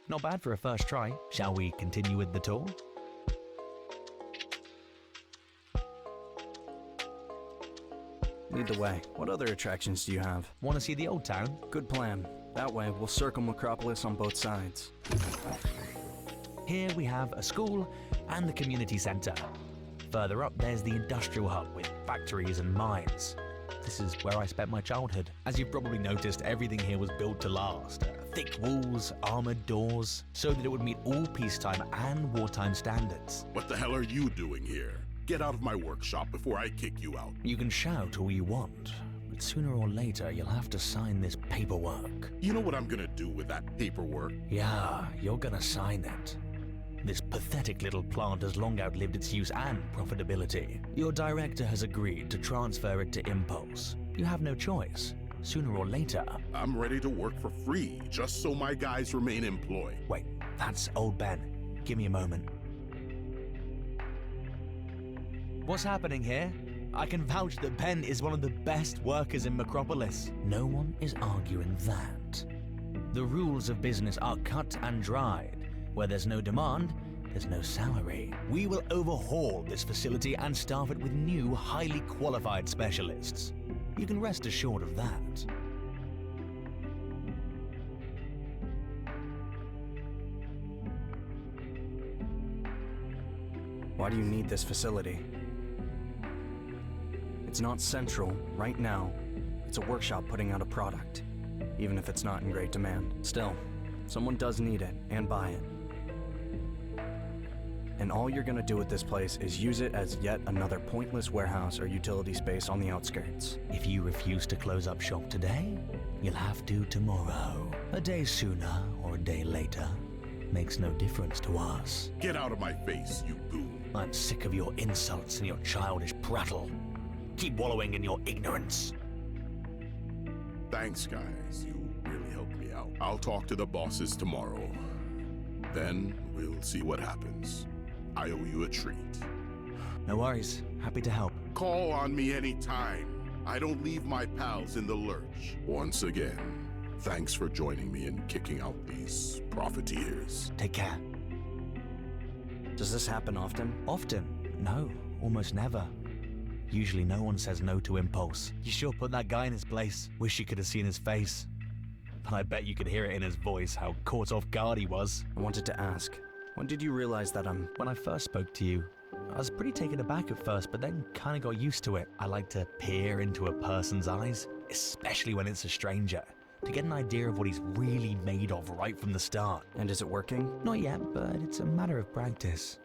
Not bad for a first try. Shall we continue with the tour? Lead the way. What other attractions do you have? Want to see the old town? Good plan. That way, we'll circle Macropolis on both sides. Here we have a school and the community center. Further up, there's the industrial hub with factories and mines. This is where I spent my childhood. As you've probably noticed, everything here was built to last. Thick walls, armored doors, so that it would meet all peacetime and wartime standards. What the hell are you doing here? Get out of my workshop before I kick you out. You can shout all you want, but sooner or later you'll have to sign this paperwork. You know what I'm gonna do with that paperwork? Yeah, you're gonna sign it. This pathetic little plant has long outlived its use and profitability. Your director has agreed to transfer it to Impulse. You have no choice. Sooner or later... I'm ready to work for free, just so my guys remain employed. Wait, that's old Ben. Give me a moment. What's happening here? I can vouch that Ben is one of the best workers in Macropolis. No one is arguing that. The rules of business are cut and dried. Where there's no demand, there's no salary. We will overhaul this facility and staff it with new, highly qualified specialists. You can rest assured of that. Why do you need this facility? It's not central right now. It's a workshop putting out a product, even if it's not in great demand. Still, someone does need it and buy it. And all you're gonna do with this place is use it as yet another pointless warehouse or utility space on the outskirts. If you refuse to close up shop today, you'll have to tomorrow. A day sooner or a day later makes no difference to us. Get out of my face, you goon. I'm sick of your insults and your childish prattle. Keep wallowing in your ignorance. Thanks, guys. You really helped me out. I'll talk to the bosses tomorrow. Then we'll see what happens. I owe you a treat. No worries. Happy to help. Call on me anytime. I don't leave my pals in the lurch. Once again, thanks for joining me in kicking out these profiteers. Take care. Does this happen often? Often? No, almost never. Usually no one says no to Impulse. You sure put that guy in his place. Wish you could have seen his face. But I bet you could hear it in his voice how caught off guard he was. I wanted to ask, when did you realize that When I first spoke to you, I was pretty taken aback at first, but then kind of got used to it. I like to peer into a person's eyes, especially when it's a stranger, to get an idea of what he's really made of right from the start. And is it working? Not yet, but it's a matter of practice.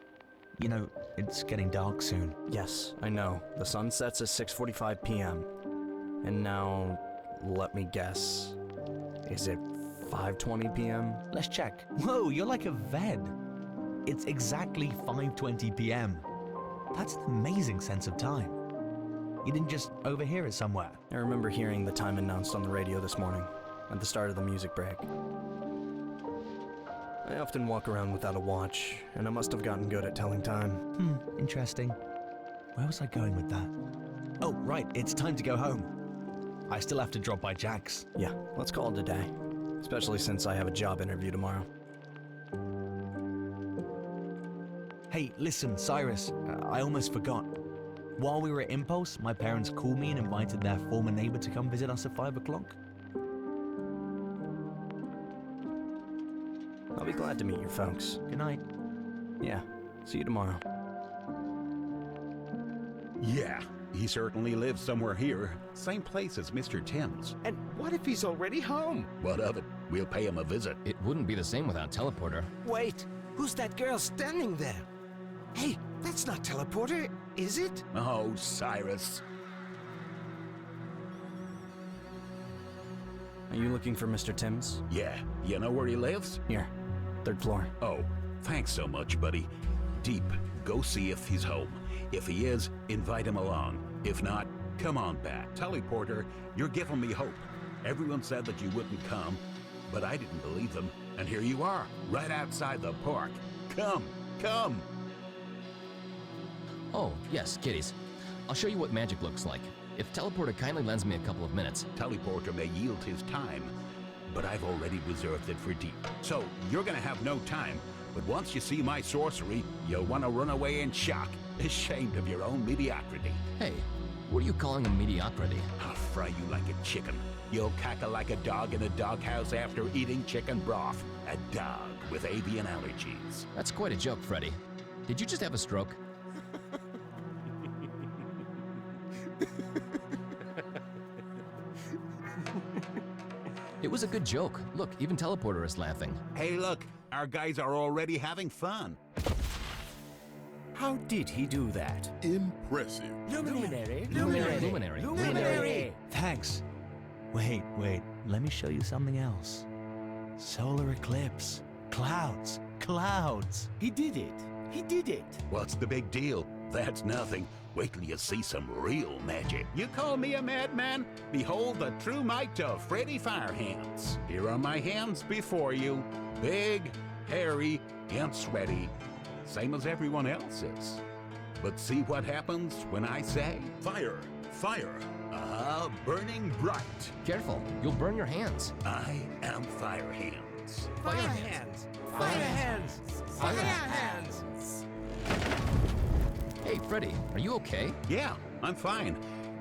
You know, it's getting dark soon. Yes, I know. The sun sets at 6:45 p.m. And now, let me guess. Is it 5:20 p.m.? Let's check. Whoa, you're like a vet. It's exactly 5:20 p.m. That's an amazing sense of time. You didn't just overhear it somewhere. I remember hearing the time announced on the radio this morning, at the start of the music break. I often walk around without a watch, and I must have gotten good at telling time. Interesting. Where was I going with that? Oh, right, it's time to go home. I still have to drop by Jack's. Yeah, let's call it a day. Especially since I have a job interview tomorrow. Hey, listen, Cyrus, I almost forgot. While we were at Impulse, my parents called me and invited their former neighbor to come visit us at 5 o'clock. I'll be glad to meet your folks. Good night. Yeah, see you tomorrow. Yeah, he certainly lives somewhere here. Same place as Mr. Tim's. And what if he's already home? What of it? We'll pay him a visit. It wouldn't be the same without Teleporter. Wait, who's that girl standing there? Hey, that's not Teleporter, is it? Oh, Cyrus. Are you looking for Mr. Timms? Yeah, you know where he lives? Here, 3rd floor. Oh, thanks so much, buddy. Deep, go see if he's home. If he is, invite him along. If not, come on back. Teleporter, you're giving me hope. Everyone said that you wouldn't come, but I didn't believe them. And here you are, right outside the park. Come, come! Oh, yes, kitties. I'll show you what magic looks like. If Teleporter kindly lends me a couple of minutes. Teleporter may yield his time, but I've already reserved it for Deep. So you're gonna have no time, but once you see my sorcery, you'll want to run away in shock, ashamed of your own mediocrity. Hey, what are you calling a mediocrity? I'll fry you like a chicken. You'll cackle like a dog in a doghouse after eating chicken broth. A dog with avian allergies. That's quite a joke, Freddy. Did you just have a stroke? It was a good joke. Look, even Teleporter is laughing. Hey, look, our guys are already having fun. How did he do that? Impressive. Luminary. Luminary. Thanks. Wait, let me show you something else. Solar eclipse. Clouds. He did it. What's the big deal? That's nothing. Wait till you see some real magic. You call me a madman? Behold the true might of Freddy Firehands. Here are my hands before you. Big, hairy, and sweaty. Same as everyone else's. But see what happens when I say? Fire! Fire! Burning bright. Careful, you'll burn your hands. I am Firehands. Firehands. Hey, Freddy, are you okay? Yeah, I'm fine.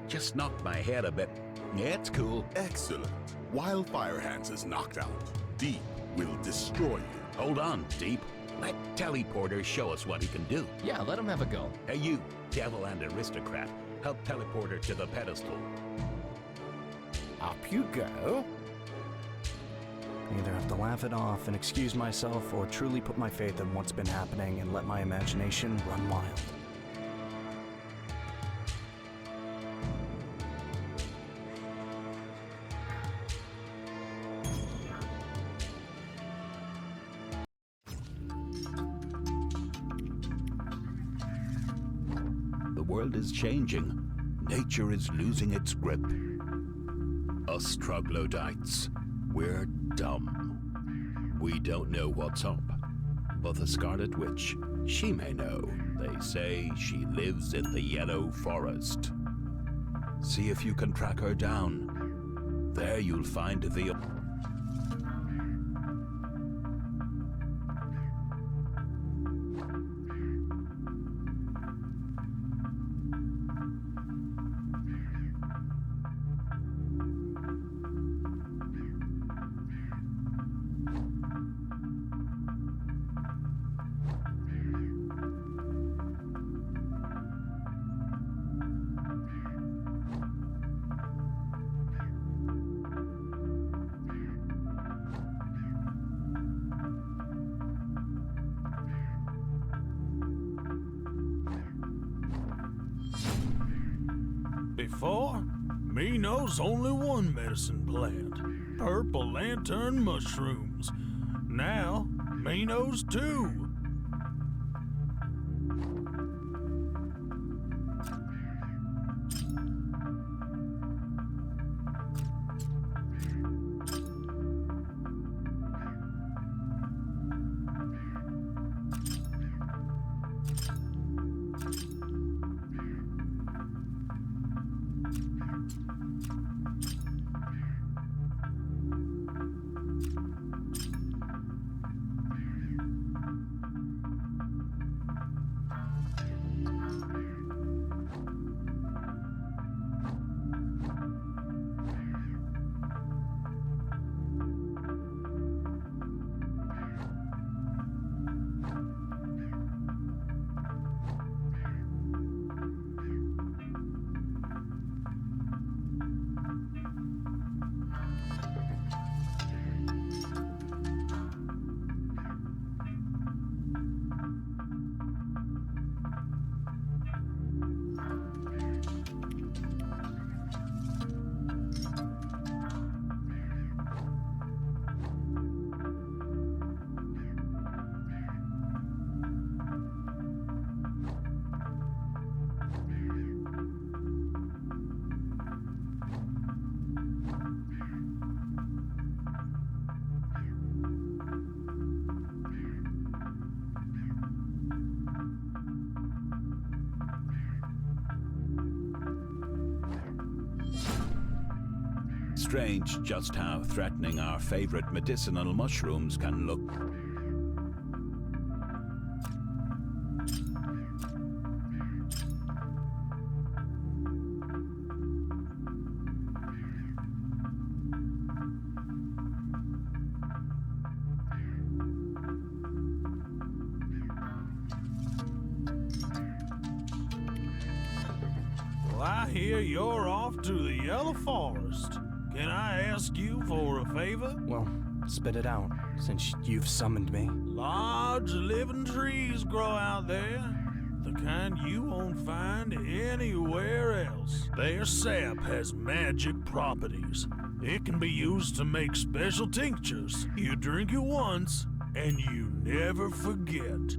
Just knocked my head a bit. Yeah, it's cool. Excellent. While Firehands is knocked out, Deep will destroy you. Hold on, Deep. Let Teleporter show us what he can do. Yeah, let him have a go. Hey, you, devil and aristocrat. Help Teleporter to the pedestal. Up you go. Either have to laugh it off and excuse myself, or truly put my faith in what's been happening and let my imagination run wild. The world is changing. Nature is losing its grip. Us troglodytes, we're dumb. We don't know what's up. But the Scarlet Witch, she may know. They say she lives in the Yellow Forest. See if you can track her down. There you'll find the... Before, me knows only one medicine plant, purple lantern mushrooms. Now, me knows two. strange just how threatening our favorite medicinal mushrooms can look. I hear you're off to the Yellow Forest. Can I ask you for a favor? Well, spit it out, since you've summoned me. Large living trees grow out there. The kind you won't find anywhere else. Their sap has magic properties. It can be used to make special tinctures. You drink it once, and you never forget.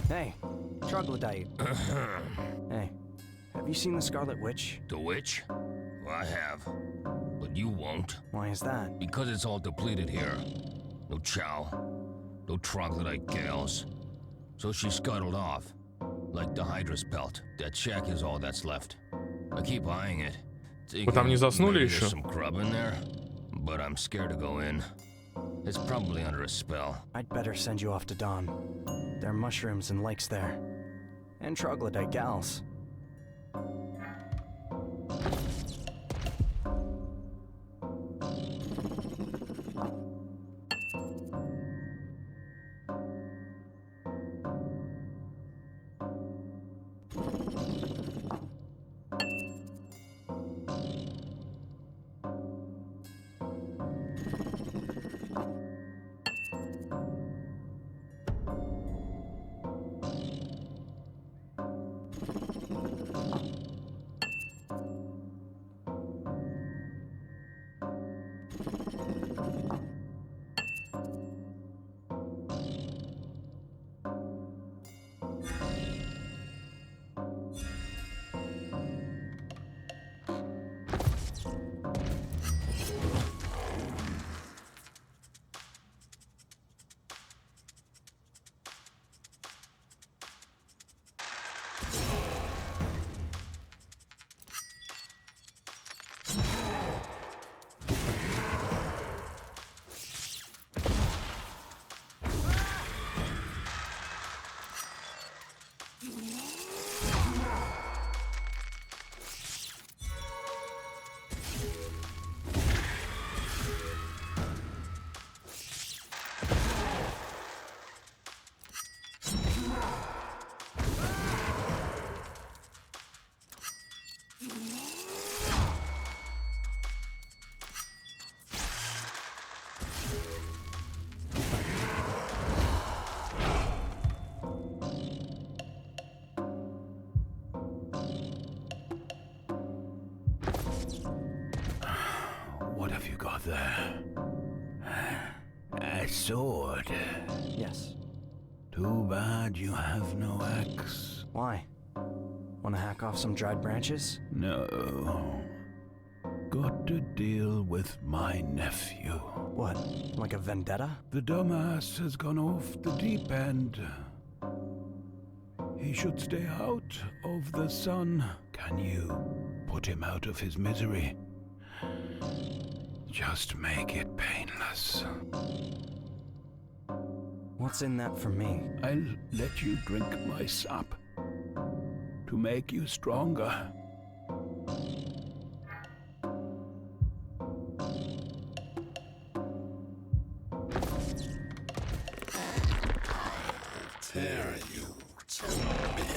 Hey, troglodyte. Hey, have you seen the Scarlet Witch? The witch? Well, I have. But you won't. Why is that? Because it's all depleted here. No chow. No troglodyte gals. So she scuttled off. Like the Hydra's pelt. That shack is all that's left. I keep eyeing it. Вы там не заснули еще? There's some grub in there, but I'm scared to go in. It's probably under a spell. I'd better send you off to Dawn. There are mushrooms and lakes there. And troglodyte gals. What have you got there? A sword. Yes. Too bad you have no axe. Why? Want to hack off some dried branches? No. Got to deal with my nephew. What? Like a vendetta? The dumbass has gone off the deep end. He should stay out of the sun. Can you put him out of his misery? Just make it painless. What's in that for me? I'll let you drink my sap to make you stronger. Tear you to bits.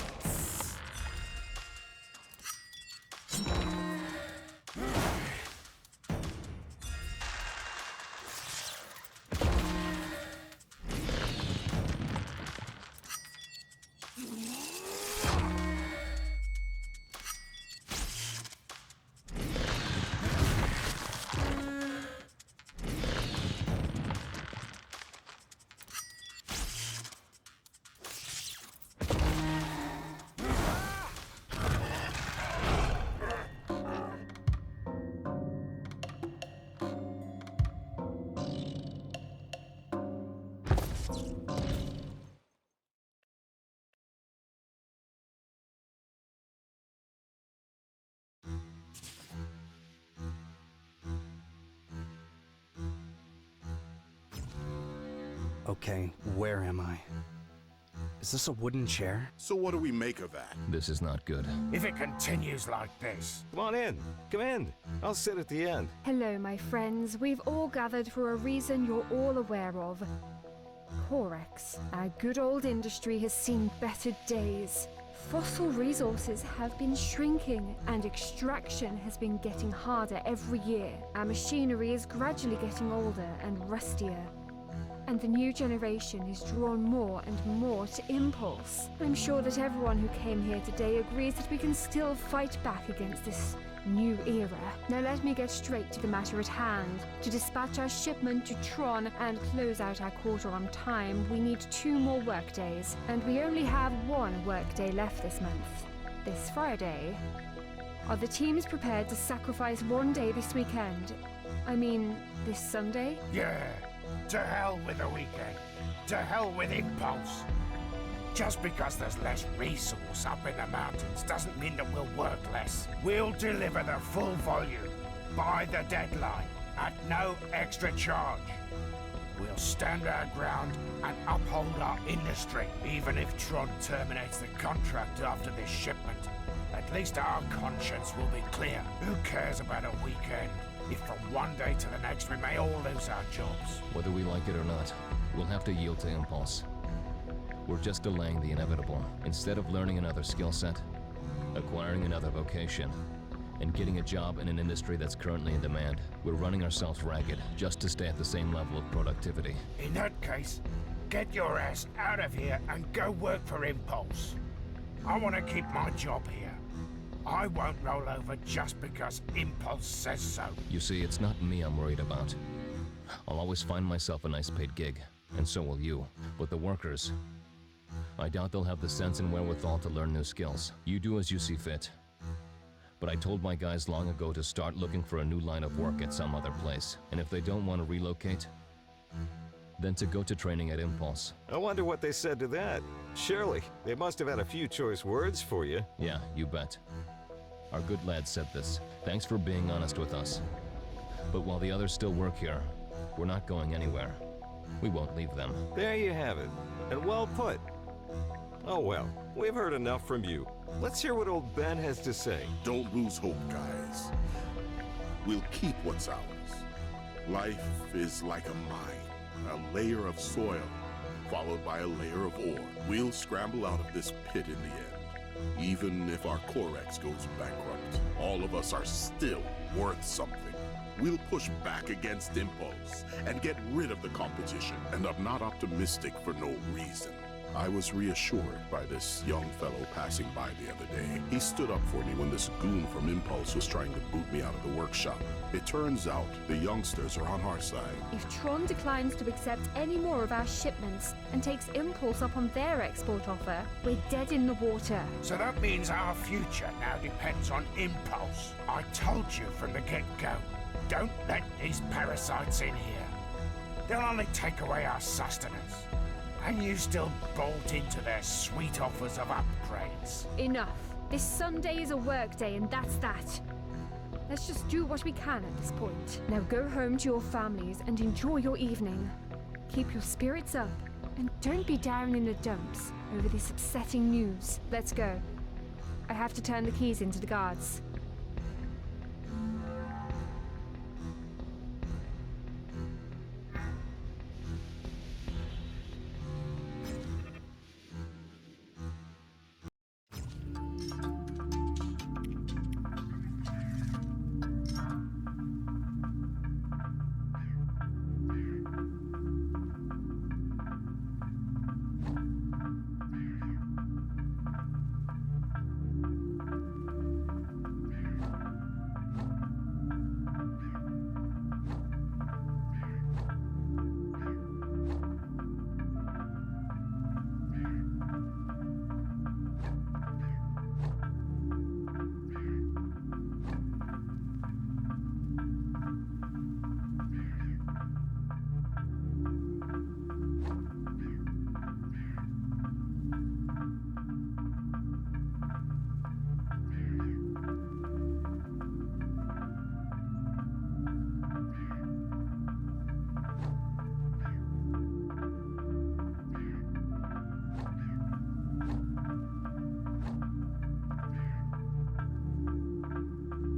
Okay, where am I? Is this a wooden chair? So what do we make of that? This is not good. If it continues like this... Come on in. Come in. I'll sit at the end. Hello, my friends. We've all gathered for a reason you're all aware of. Corex, our good old industry has seen better days. Fossil resources have been shrinking, and extraction has been getting harder every year. Our machinery is gradually getting older and rustier. And the new generation is drawn more and more to impulse. I'm sure that everyone who came here today agrees that we can still fight back against this new era. Now let me get straight to the matter at hand. To dispatch our shipment to Tron and close out our quarter on time, we need 2 more workdays, and we only have 1 workday left this month. This Friday. Are the teams prepared to sacrifice 1 day this weekend? I mean, this Sunday? Yeah. To hell with the weekend. To hell with impulse. Just because there's less resource up in the mountains doesn't mean that we'll work less. We'll deliver the full volume by the deadline at no extra charge. We'll stand our ground and uphold our industry, even if Tron terminates the contract after this shipment. At least our conscience will be clear. Who cares about a weekend? If from one day to the next we may all lose our jobs. Whether we like it or not, we'll have to yield to impulse. We're just delaying the inevitable. Instead of learning another skill set, acquiring another vocation, and getting a job in an industry that's currently in demand, we're running ourselves ragged just to stay at the same level of productivity. In that case, get your ass out of here and go work for Impulse. I want to keep my job here. I won't roll over just because Impulse says so. You see, it's not me I'm worried about. I'll always find myself a nice paid gig, and so will you. But the workers, I doubt they'll have the sense and wherewithal to learn new skills. You do as you see fit. But I told my guys long ago to start looking for a new line of work at some other place. And if they don't want to relocate, then to go to training at Impulse. I wonder what they said to that. Surely, they must have had a few choice words for you. Yeah, you bet. Our good lad said this. Thanks for being honest with us. But while the others still work here, we're not going anywhere. We won't leave them. There you have it. And well put. Oh well, we've heard enough from you. Let's hear what old Ben has to say. Don't lose hope, guys. We'll keep what's ours. Life is like a mine, a layer of soil, followed by a layer of ore. We'll scramble out of this pit in the end. Even if our Corex goes bankrupt, all of us are still worth something. We'll push back against Impulse and get rid of the competition. And I'm not optimistic for no reason. I was reassured by this young fellow passing by the other day. He stood up for me when this goon from Impulse was trying to boot me out of the workshop. It turns out the youngsters are on our side. If Tron declines to accept any more of our shipments and takes Impulse up on their export offer, we're dead in the water. So that means our future now depends on Impulse. I told you from the get-go, don't let these parasites in here. They'll only take away our sustenance. And you still bolt into their sweet offers of upgrades. Enough. This Sunday is a work day and that's that. Let's just do what we can at this point. Now go home to your families and enjoy your evening. Keep your spirits up and don't be down in the dumps over this upsetting news. Let's go. I have to turn the keys into the guards.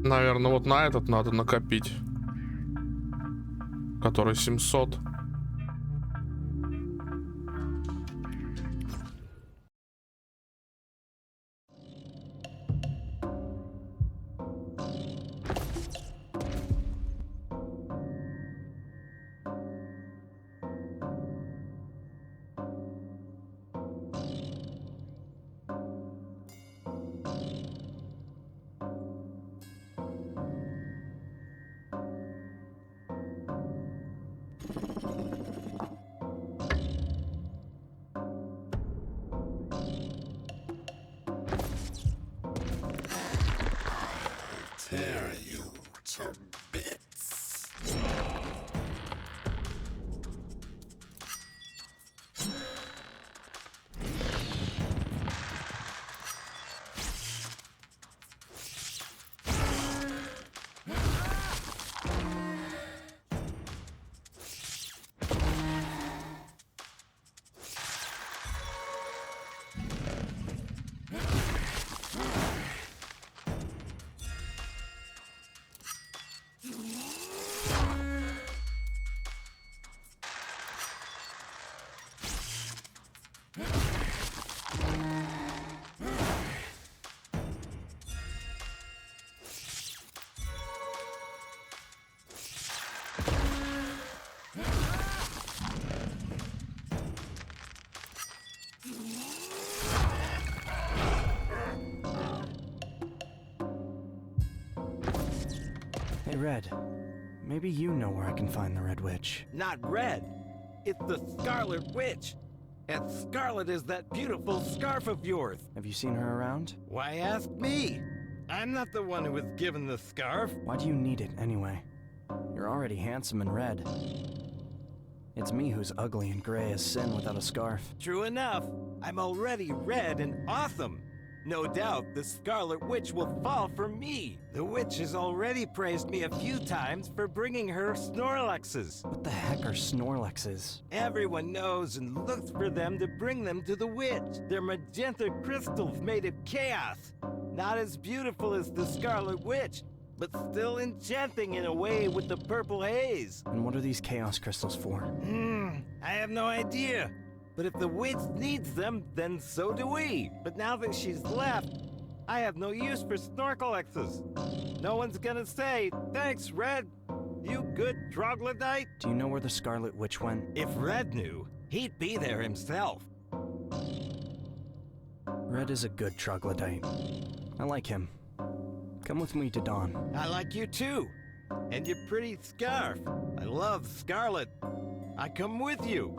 Наверное, вот на этот надо накопить. Который 700. Tear you to bits. Hey, Red. Maybe you know where I can find the Red Witch. Not Red. It's the Scarlet Witch. And Scarlet is that beautiful scarf of yours. Have you seen her around? Why ask me? I'm not the one who was given the scarf. Why do you need it anyway? You're already handsome and red. It's me who's ugly and gray as sin without a scarf. True enough. I'm already red and awesome. No doubt the Scarlet Witch will fall for me. The witch has already praised me a few times for bringing her Snorlaxes. What the heck are Snorlaxes? Everyone knows and looks for them to bring them to the witch. They're magenta crystals made of chaos. Not as beautiful as the Scarlet Witch, but still enchanting in a way with the purple haze. And what are these chaos crystals for? I have no idea. But if the witch needs them, then so do we. But now that she's left, I have no use for Snorlaxes. No one's gonna say, thanks, Red. You good troglodyte? Do you know where the Scarlet Witch went? If Red knew, he'd be there himself. Red is a good troglodyte. I like him. Come with me to Dawn. I like you too. And your pretty scarf. I love scarlet. I come with you.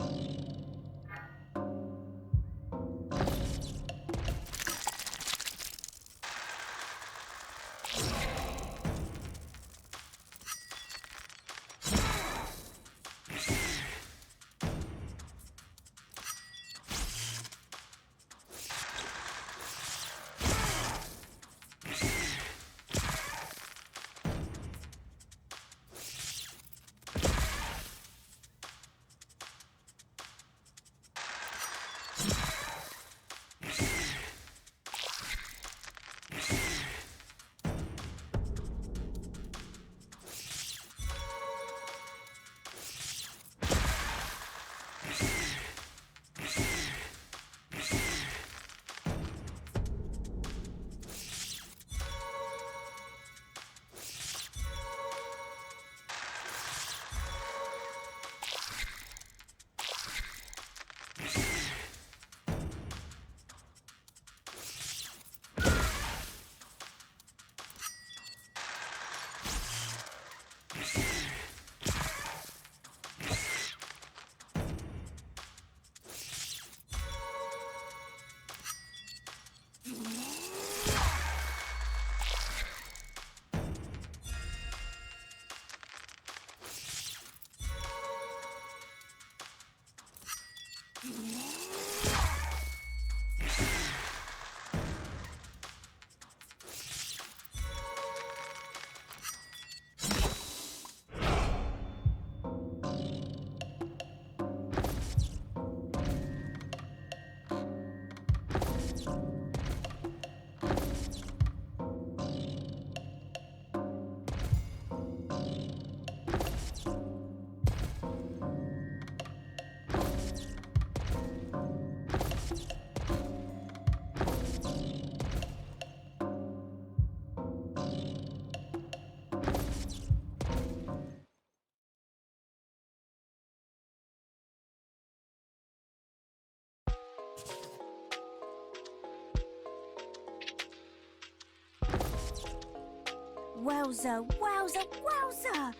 Wowza, wowza, wowza!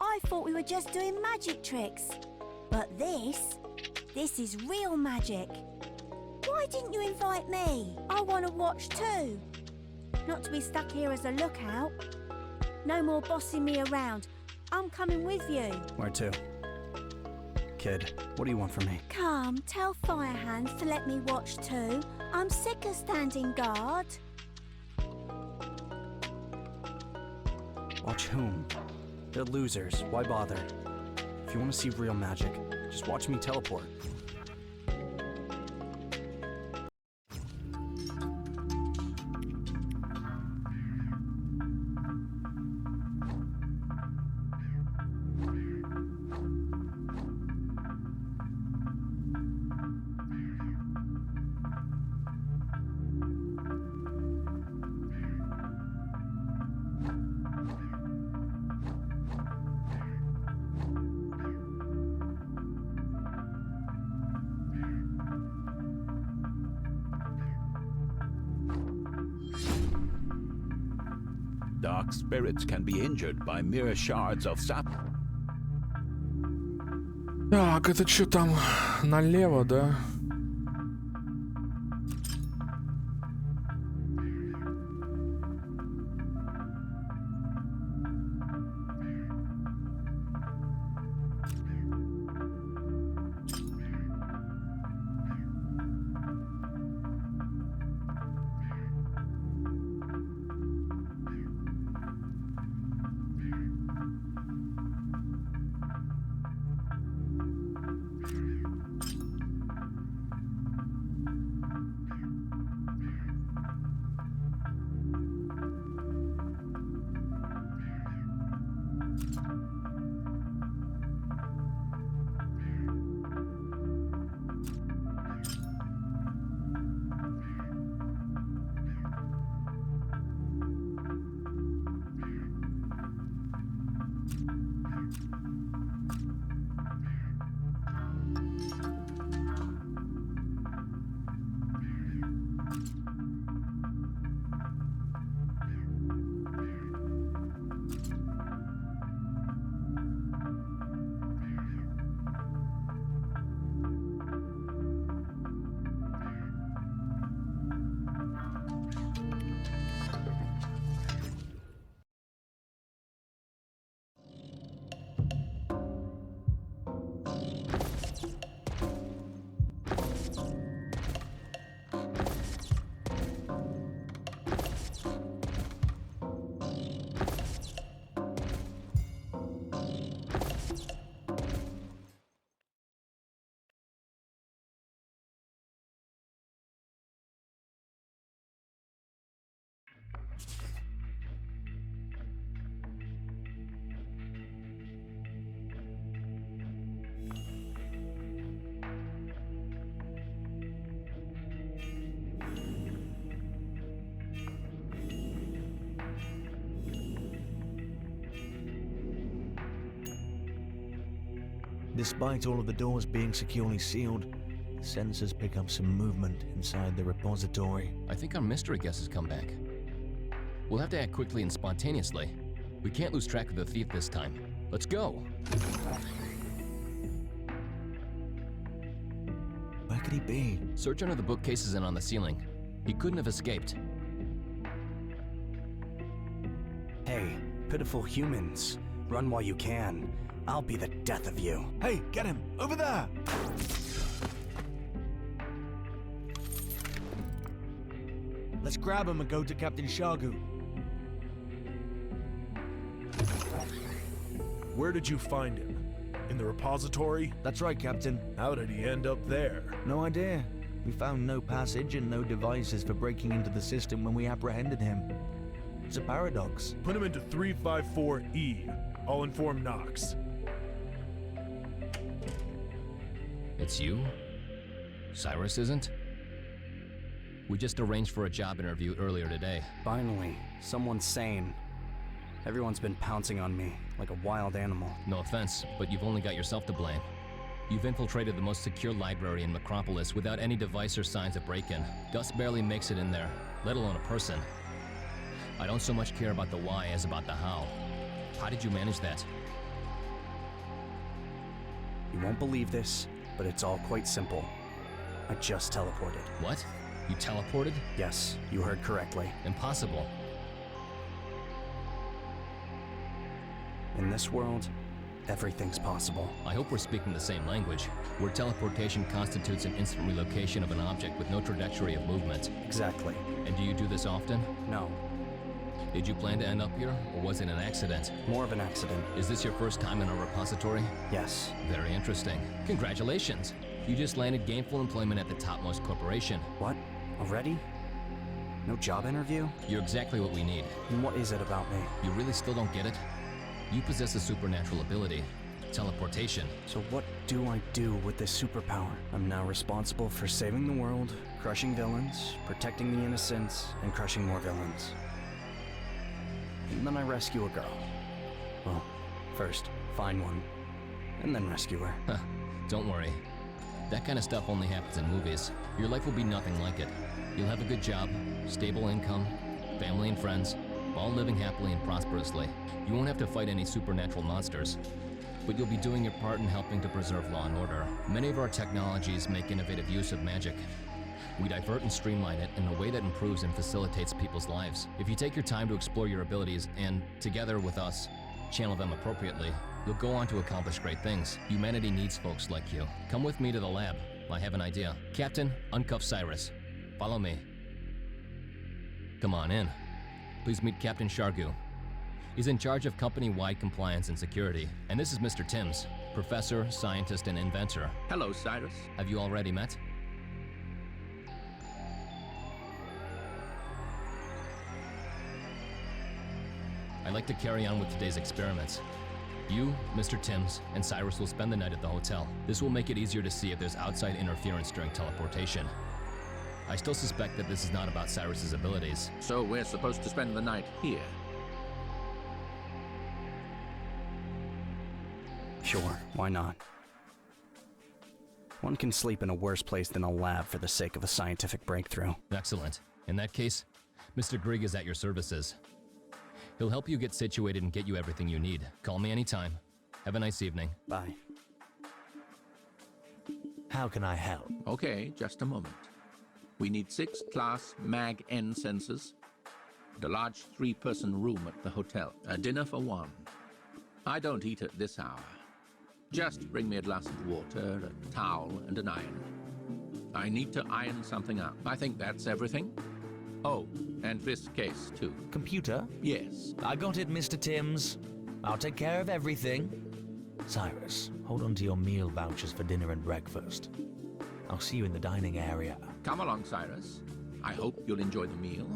I thought we were just doing magic tricks. But this is real magic. Why didn't you invite me? I want to watch too. Not to be stuck here as a lookout. No more bossing me around. I'm coming with you. Where to? Kid, what do you want from me? Come, tell Firehands to let me watch too. I'm sick of standing guard. Watch whom? They're losers. Why bother? If you want to see real magic, just watch me teleport. Dark spirits can be injured by mere shards of sap. Так, это что там? Налево, да? Despite all of the doors being securely sealed, the sensors pick up some movement inside the repository. I think our mystery guest has come back. We'll have to act quickly and spontaneously. We can't lose track of the thief this time. Let's go! Where could he be? Search under the bookcases and on the ceiling. He couldn't have escaped. Hey, pitiful humans. Run while you can. I'll be the death of you. Hey, get him! Over there! Let's grab him and go to Captain Shagu. Where did you find him? In the repository? That's right, Captain. How did he end up there? No idea. We found no passage and no devices for breaking into the system when we apprehended him. It's a paradox. Put him into 354E. I'll inform Knox. It's you? Cyrus isn't? We just arranged for a job interview earlier today. Finally, someone's sane. Everyone's been pouncing on me like a wild animal. No offense, but you've only got yourself to blame. You've infiltrated the most secure library in Macropolis without any device or signs of break-in. Dust barely makes it in there, let alone a person. I don't so much care about the why as about the how. How did you manage that? You won't believe this, but it's all quite simple. I just teleported. What? You teleported? Yes, you heard correctly. Impossible. In this world, everything's possible. I hope we're speaking the same language, where teleportation constitutes an instant relocation of an object with no trajectory of movement. Exactly. And do you do this often? No. Did you plan to end up here, or was it an accident? More of an accident. Is this your first time in our repository? Yes. Very interesting. Congratulations! You just landed gainful employment at the topmost corporation. What? Already? No job interview? You're exactly what we need. And what is it about me? You really still don't get it? You possess a supernatural ability. Teleportation. So what do I do with this superpower? I'm now responsible for saving the world, crushing villains, protecting the innocents, and crushing more villains. And then I rescue a girl. Well, first, find one, and then rescue her. Huh. Don't worry. That kind of stuff only happens in movies. Your life will be nothing like it. You'll have a good job, stable income, family and friends, all living happily and prosperously. You won't have to fight any supernatural monsters, but you'll be doing your part in helping to preserve law and order. Many of our technologies make innovative use of magic. We divert and streamline it in a way that improves and facilitates people's lives. If you take your time to explore your abilities and, together with us, channel them appropriately, you'll go on to accomplish great things. Humanity needs folks like you. Come with me to the lab. I have an idea. Captain, uncuff Cyrus. Follow me. Come on in. Please meet Captain Shargu. He's in charge of company-wide compliance and security. And this is Mr. Timms, professor, scientist, and inventor. Hello, Cyrus. Have you already met? I'd like to carry on with today's experiments. You, Mr. Timms, and Cyrus will spend the night at the hotel. This will make it easier to see if there's outside interference during teleportation. I still suspect that this is not about Cyrus's abilities. So we're supposed to spend the night here? Sure, why not? One can sleep in a worse place than a lab for the sake of a scientific breakthrough. Excellent. In that case, Mr. Grigg is at your services. He'll help you get situated and get you everything you need. Call me anytime. Have a nice evening. Bye. How can I help? Okay, just a moment. We need 6 Class Mag-N sensors and a large 3-person room at the hotel. A dinner for 1. I don't eat at this hour. Just bring me a glass of water, a towel, and an iron. I need to iron something up. I think that's everything. Oh, and this case, too. Computer? Yes. I got it, Mr. Timms. I'll take care of everything. Cyrus, hold on to your meal vouchers for dinner and breakfast. I'll see you in the dining area. Come along, Cyrus. I hope you'll enjoy the meal.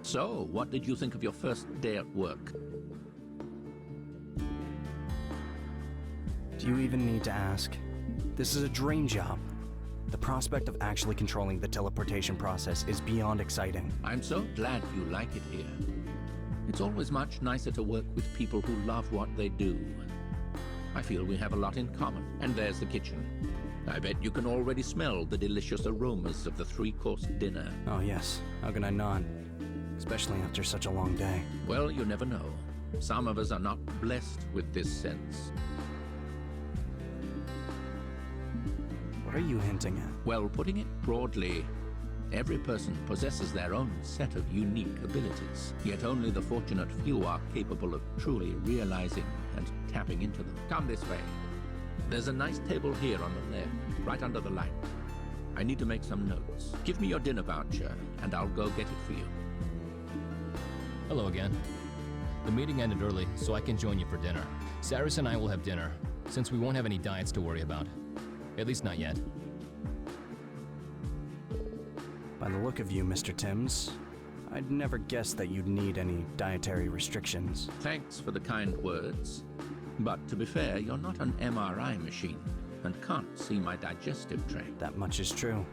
So, what did you think of your first day at work? Do you even need to ask? This is a dream job. The prospect of actually controlling the teleportation process is beyond exciting. I'm so glad you like it here. It's always much nicer to work with people who love what they do. I feel we have a lot in common. And there's the kitchen. I bet you can already smell the delicious aromas of the three-course dinner. Oh yes, how can I not? Especially after such a long day. Well, you never know. Some of us are not blessed with this sense. What are you hinting at? Well, putting it broadly, every person possesses their own set of unique abilities, yet only the fortunate few are capable of truly realizing and tapping into them. Come this way. There's a nice table here on the left, right under the light. I need to make some notes. Give me your dinner voucher, and I'll go get it for you. Hello again. The meeting ended early, so I can join you for dinner. Cyrus and I will have dinner, since we won't have any diets to worry about. At least not yet. By the look of you, Mr. Timms, I'd never guessed that you'd need any dietary restrictions. Thanks for the kind words. But to be fair, you're not an MRI machine, and can't see my digestive tract. That much is true.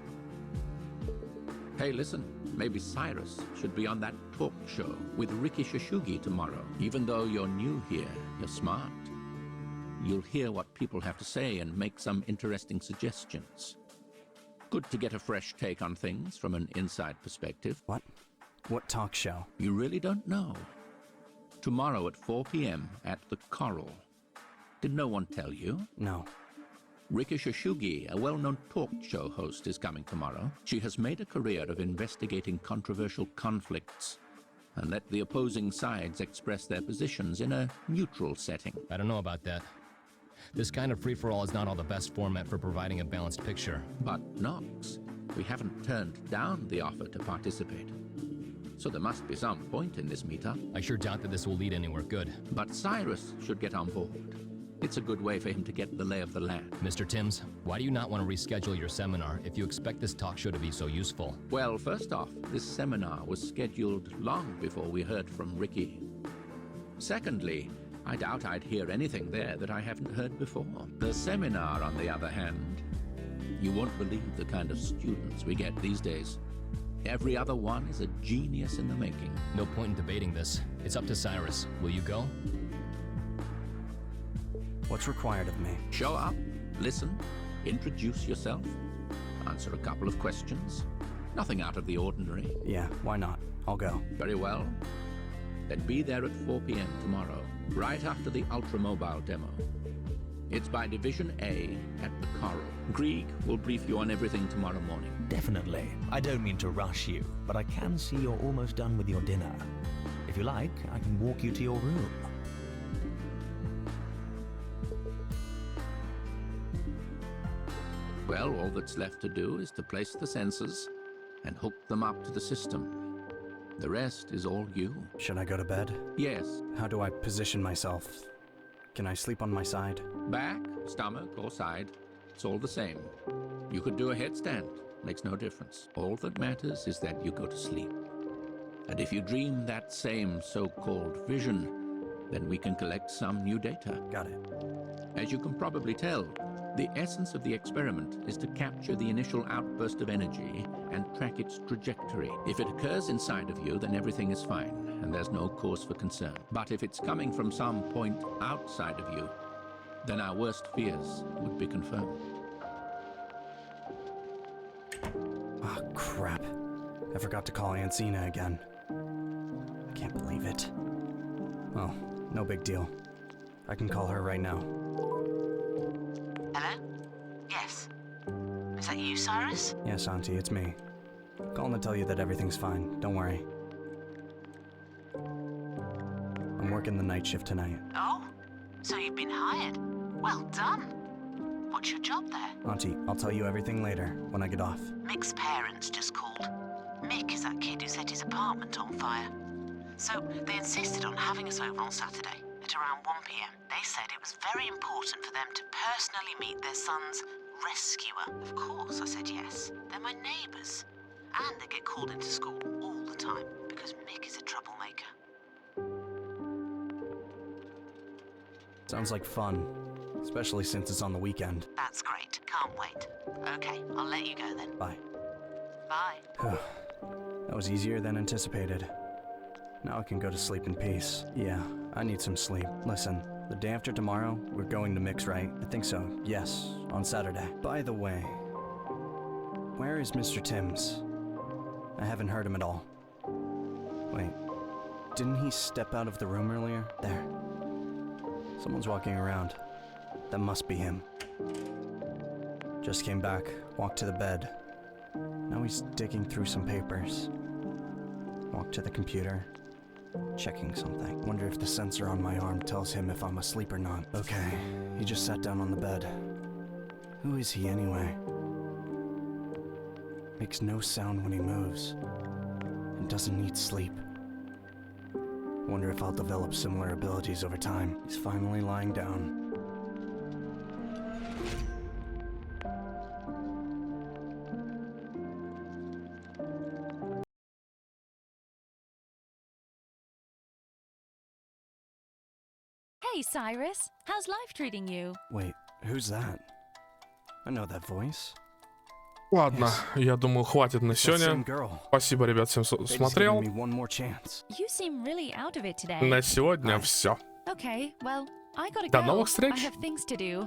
Hey, listen, maybe Cyrus should be on that talk show with Ricky Shashugi tomorrow. Even though you're new here, you're smart. You'll hear what people have to say and make some interesting suggestions. Good to get a fresh take on things from an inside perspective. What? What talk show? You really don't know? Tomorrow at 4 p.m. at the Coral. Did no one tell you? No. Rika Shashugi, a well-known talk show host, is coming tomorrow. She has made a career of investigating controversial conflicts and let the opposing sides express their positions in a neutral setting. I don't know about that. This kind of free-for-all is not all the best format for providing a balanced picture. But, Knox, we haven't turned down the offer to participate. So there must be some point in this meetup. I sure doubt that this will lead anywhere good. But Cyrus should get on board. It's a good way for him to get the lay of the land. Mr. Timms, why do you not want to reschedule your seminar if you expect this talk show to be so useful? Well, first off, this seminar was scheduled long before we heard from Ricky. Secondly, I doubt I'd hear anything there that I haven't heard before. The seminar, on the other hand, you won't believe the kind of students we get these days. Every other one is a genius in the making. No point in debating this. It's up to Cyrus. Will you go? What's required of me? Show up, listen, introduce yourself, answer a couple of questions. Nothing out of the ordinary. Yeah, why not? I'll go. Very well. Then be there at 4 p.m. tomorrow, right after the ultramobile demo. It's by Division A at the Coral. Grieg will brief you on everything tomorrow morning. Definitely. I don't mean to rush you, but I can see you're almost done with your dinner. If you like, I can walk you to your room. Well, all that's left to do is to place the sensors and hook them up to the system. The rest is all you. Should I go to bed? Yes. How do I position myself? Can I sleep on my side? Back, stomach, or side. It's all the same. You could do a headstand. Makes no difference. All that matters is that you go to sleep. And if you dream that same so-called vision, then we can collect some new data. Got it. As you can probably tell, the essence of the experiment is to capture the initial outburst of energy and track its trajectory. If it occurs inside of you, then everything is fine, and there's no cause for concern. But if it's coming from some point outside of you, then our worst fears would be confirmed. Oh, crap. I forgot to call Aunt Zena again. I can't believe it. Well, no big deal. I can call her right now. Hello? Yes. Is that you, Cyrus? Yes, Auntie, it's me. Calling to tell you that everything's fine. Don't worry. I'm working the night shift tonight. Oh? So you've been hired? Well done. What's your job there? Auntie, I'll tell you everything later, when I get off. Mick's parents just called. Mick is that kid who set his apartment on fire. So they insisted on having us over on Saturday at around 1 p.m. They said it was very important for them to personally meet their son's rescuer. Of course, I said yes. They're my neighbours. And they get called into school all the time because Mick is a troublemaker. Sounds like fun, especially since it's on the weekend. That's great. Can't wait. Okay, I'll let you go then. Bye. Bye. That was easier than anticipated. Now I can go to sleep in peace. Yeah, I need some sleep. Listen, the day after tomorrow, we're going to Mix, right? I think so. Yes, on Saturday. By the way, where is Mr. Timms? I haven't heard him at all. Wait, didn't he step out of the room earlier? There. Someone's walking around. That must be him. Just came back, walked to the bed. Now he's digging through some papers. Walked to the computer, checking something. Wonder if the sensor on my arm tells him if I'm asleep or not. Okay, he just sat down on the bed. Who is he anyway? Makes no sound when he moves, and doesn't need sleep. Wonder if I'll develop similar abilities over time. He's finally lying down. Hey, Cyrus. How's life treating you? Wait, who's that? I know that voice. Ладно, я думаю, хватит на сегодня. Спасибо, ребят, всем смотрел. You seem really out of it today. На сегодня все. Okay, well, I gotta До go. новых встреч. I have things to do.